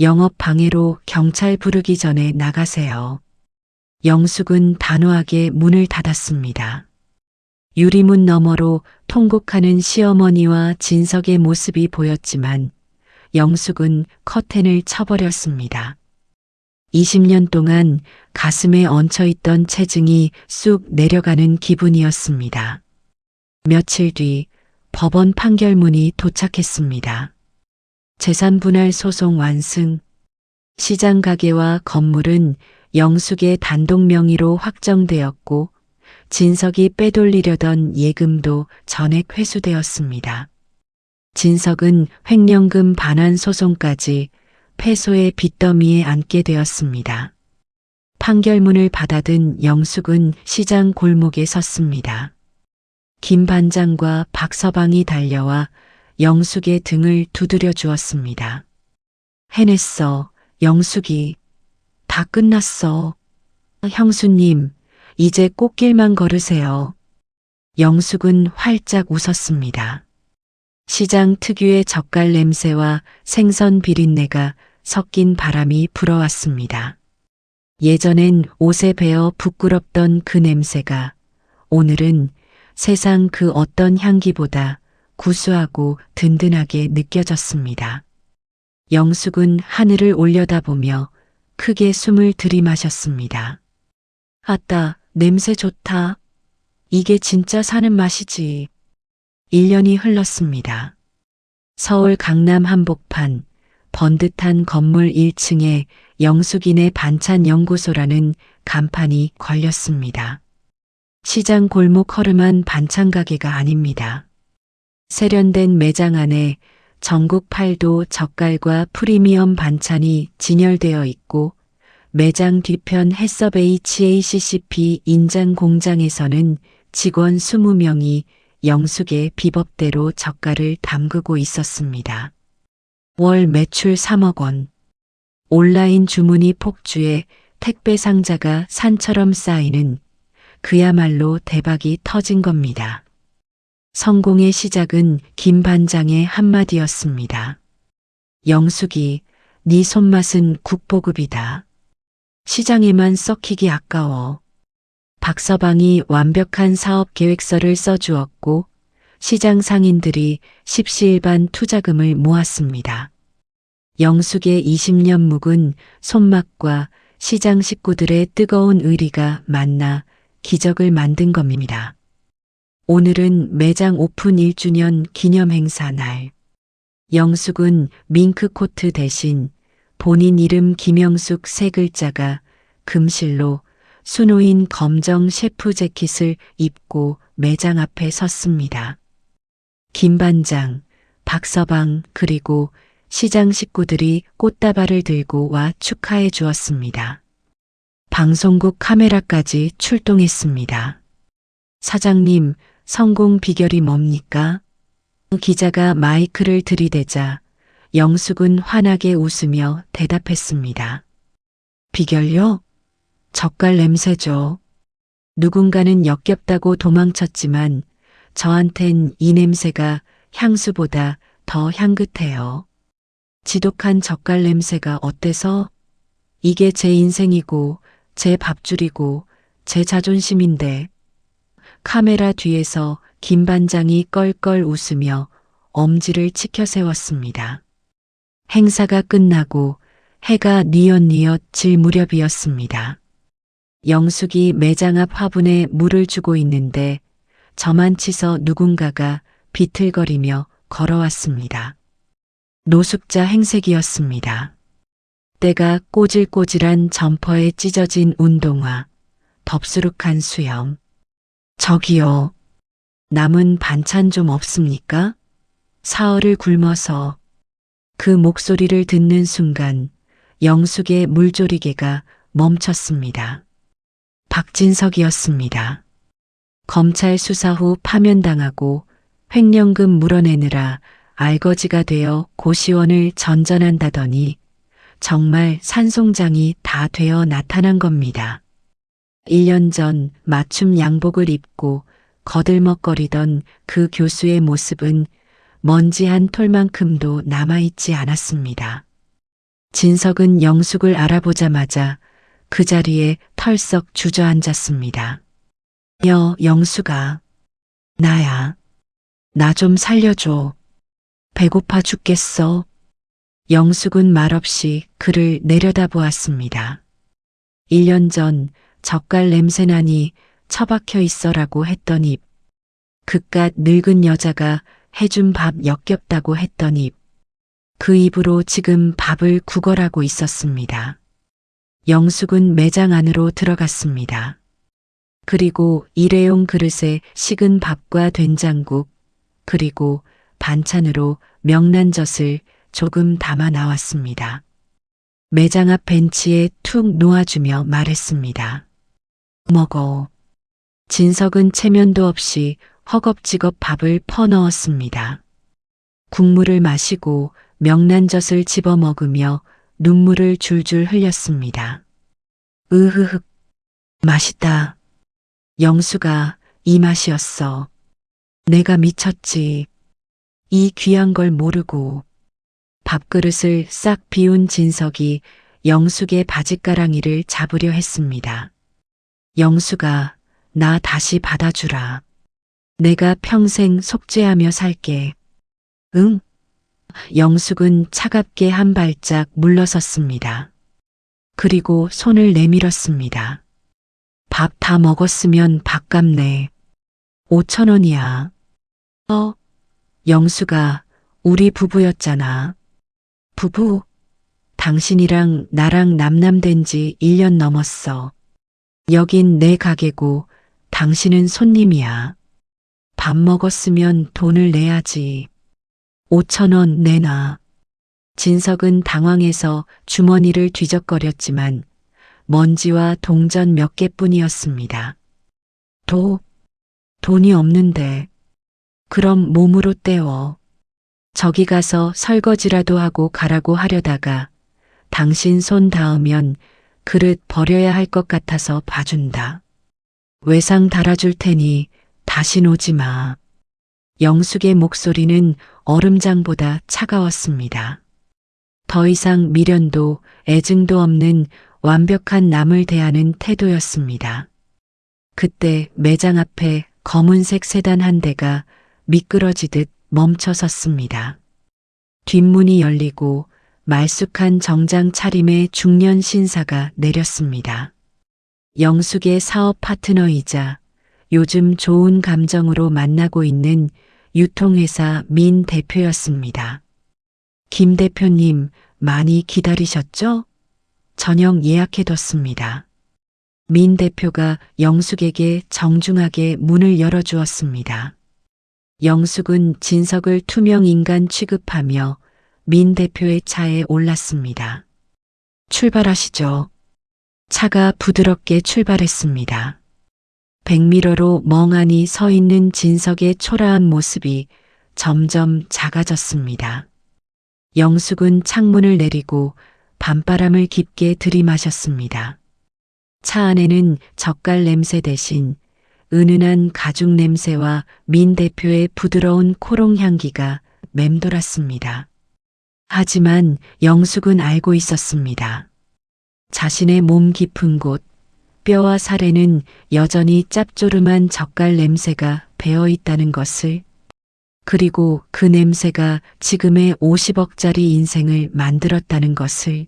영업 방해로 경찰 부르기 전에 나가세요. 영숙은 단호하게 문을 닫았습니다. 유리문 너머로 통곡하는 시어머니와 진석의 모습이 보였지만 영숙은 커튼을 쳐버렸습니다. 20년 동안 가슴에 얹혀있던 체증이 쑥 내려가는 기분이었습니다. 며칠 뒤 법원 판결문이 도착했습니다. 재산분할 소송 완승. 시장 가게와 건물은 영숙의 단독 명의로 확정되었고 진석이 빼돌리려던 예금도 전액 회수되었습니다. 진석은 횡령금 반환 소송까지 패소의 빚더미에 앉게 되었습니다. 판결문을 받아든 영숙은 시장 골목에 섰습니다. 김 반장과 박 서방이 달려와 영숙의 등을 두드려 주었습니다. 해냈어, 영숙이. 다 끝났어. 형수님, 이제 꽃길만 걸으세요. 영숙은 활짝 웃었습니다. 시장 특유의 젓갈 냄새와 생선 비린내가 섞인 바람이 불어왔습니다. 예전엔 옷에 배어 부끄럽던 그 냄새가 오늘은 세상 그 어떤 향기보다 구수하고 든든하게 느껴졌습니다. 영숙은 하늘을 올려다보며 크게 숨을 들이마셨습니다. 아따, 냄새 좋다. 이게 진짜 사는 맛이지. 1년이 흘렀습니다. 서울 강남 한복판 번듯한 건물 1층에 영숙이네 반찬 연구소라는 간판이 걸렸습니다. 시장 골목 허름한 반찬 가게가 아닙니다. 세련된 매장 안에 전국 8도 젓갈과 프리미엄 반찬이 진열되어 있고 매장 뒤편 해썹 HACCP 인장 공장에서는 직원 20명이 영숙의 비법대로 젓갈을 담그고 있었습니다. 월 매출 3억 원. 온라인 주문이 폭주해 택배 상자가 산처럼 쌓이는 그야말로 대박이 터진 겁니다. 성공의 시작은 김 반장의 한마디였습니다. 영숙이, 네 손맛은 국보급이다. 시장에만 썩히기 아까워. 박서방이 완벽한 사업 계획서를 써주었고 시장 상인들이 십시일반 투자금을 모았습니다. 영숙의 20년 묵은 손맛과 시장 식구들의 뜨거운 의리가 만나 기적을 만든 겁니다. 오늘은 매장 오픈 1주년 기념 행사 날. 영숙은 밍크코트 대신 본인 이름 김영숙 3글자가 금실로 수놓인 검정 셰프 재킷을 입고 매장 앞에 섰습니다. 김 반장, 박서방 그리고 시장 식구들이 꽃다발을 들고 와 축하해 주었습니다. 방송국 카메라까지 출동했습니다. 사장님, 성공 비결이 뭡니까? 기자가 마이크를 들이대자 영숙은 환하게 웃으며 대답했습니다. 비결요? 젓갈 냄새죠. 누군가는 역겹다고 도망쳤지만 저한텐 이 냄새가 향수보다 더 향긋해요. 지독한 젓갈 냄새가 어때서? 이게 제 인생이고 제 밥줄이고 제 자존심인데. 카메라 뒤에서 김 반장이 껄껄 웃으며 엄지를 치켜 세웠습니다. 행사가 끝나고 해가 뉘엿뉘엿 질 무렵이었습니다. 영숙이 매장 앞 화분에 물을 주고 있는데 저만 치서 누군가가 비틀거리며 걸어왔습니다. 노숙자 행색이었습니다. 때가 꼬질꼬질한 점퍼에 찢어진 운동화, 덥수룩한 수염. 저기요. 남은 반찬 좀 없습니까? 사흘을 굶어서. 그 목소리를 듣는 순간 영숙의 물조리개가 멈췄습니다. 박진석이었습니다. 검찰 수사 후 파면당하고 횡령금 물어내느라 알거지가 되어 고시원을 전전한다더니 정말 산송장이 다 되어 나타난 겁니다. 1년 전 맞춤 양복을 입고 거들먹거리던 그 교수의 모습은 먼지 한 톨만큼도 남아있지 않았습니다. 진석은 영숙을 알아보자마자 그 자리에 털썩 주저앉았습니다. 영숙아. 나야. 나 좀 살려줘. 배고파 죽겠어. 영숙은 말없이 그를 내려다보았습니다. 1년 전 젓갈 냄새나니 처박혀 있어라고 했던 입. 그깟 늙은 여자가 해준 밥 역겹다고 했던 입. 그 입으로 지금 밥을 구걸하고 있었습니다. 영숙은 매장 안으로 들어갔습니다. 그리고 일회용 그릇에 식은 밥과 된장국, 그리고 반찬으로 명란젓을 조금 담아 나왔습니다. 매장 앞 벤치에 툭 놓아주며 말했습니다. 먹어. 진석은 체면도 없이 허겁지겁 밥을 퍼넣었습니다. 국물을 마시고 명란젓을 집어 먹으며 눈물을 줄줄 흘렸습니다. 으흐흑. 맛있다. 영수가 이 맛이었어. 내가 미쳤지. 이 귀한 걸 모르고. 밥그릇을 싹 비운 진석이 영숙의 바짓가랑이를 잡으려 했습니다. 영숙아, 나 다시 받아주라. 내가 평생 속죄하며 살게. 응? 영숙은 차갑게 한 발짝 물러섰습니다. 그리고 손을 내밀었습니다. 밥 다 먹었으면 밥값 내. 5,000원이야. 영숙아, 우리 부부였잖아. 부부? 당신이랑 나랑 남남된 지 1년 넘었어. 여긴 내 가게고 당신은 손님이야. 밥 먹었으면 돈을 내야지. 5,000원 내놔. 진석은 당황해서 주머니를 뒤적거렸지만 먼지와 동전 몇 개뿐이었습니다. 돈이 없는데. 그럼 몸으로 때워. 저기 가서 설거지라도 하고 가라고 하려다가 당신 손 닿으면 그릇 버려야 할 것 같아서 봐준다. 외상 달아줄 테니 다신 오지 마. 영숙의 목소리는 얼음장보다 차가웠습니다. 더 이상 미련도 애증도 없는 완벽한 남을 대하는 태도였습니다. 그때 매장 앞에 검은색 세단 한 대가 미끄러지듯 멈춰 섰습니다. 뒷문이 열리고 말쑥한 정장 차림의 중년 신사가 내렸습니다. 영숙의 사업 파트너이자 요즘 좋은 감정으로 만나고 있는 유통회사 민 대표였습니다. 김 대표님, 많이 기다리셨죠? 저녁 예약해뒀습니다. 민 대표가 영숙에게 정중하게 문을 열어주었습니다. 영숙은 진석을 투명 인간 취급하며 민 대표의 차에 올랐습니다. 출발하시죠. 차가 부드럽게 출발했습니다. 백미러로 멍하니 서 있는 진석의 초라한 모습이 점점 작아졌습니다. 영숙은 창문을 내리고 밤바람을 깊게 들이마셨습니다. 차 안에는 젓갈 냄새 대신 은은한 가죽 냄새와 민 대표의 부드러운 코롱 향기가 맴돌았습니다. 하지만 영숙은 알고 있었습니다. 자신의 몸 깊은 곳, 뼈와 살에는 여전히 짭조름한 젓갈 냄새가 배어 있다는 것을, 그리고 그 냄새가 지금의 50억짜리 인생을 만들었다는 것을.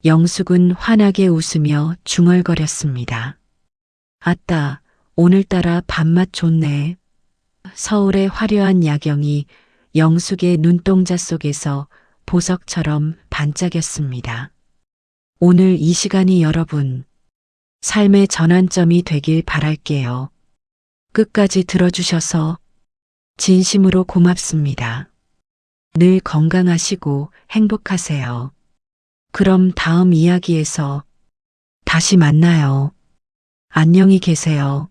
영숙은 환하게 웃으며 중얼거렸습니다. 아따, 오늘따라 밥맛 좋네. 서울의 화려한 야경이 영숙의 눈동자 속에서 보석처럼 반짝였습니다. 오늘 이 시간이 여러분 삶의 전환점이 되길 바랄게요. 끝까지 들어주셔서 진심으로 고맙습니다. 늘 건강하시고 행복하세요. 그럼 다음 이야기에서 다시 만나요. 안녕히 계세요.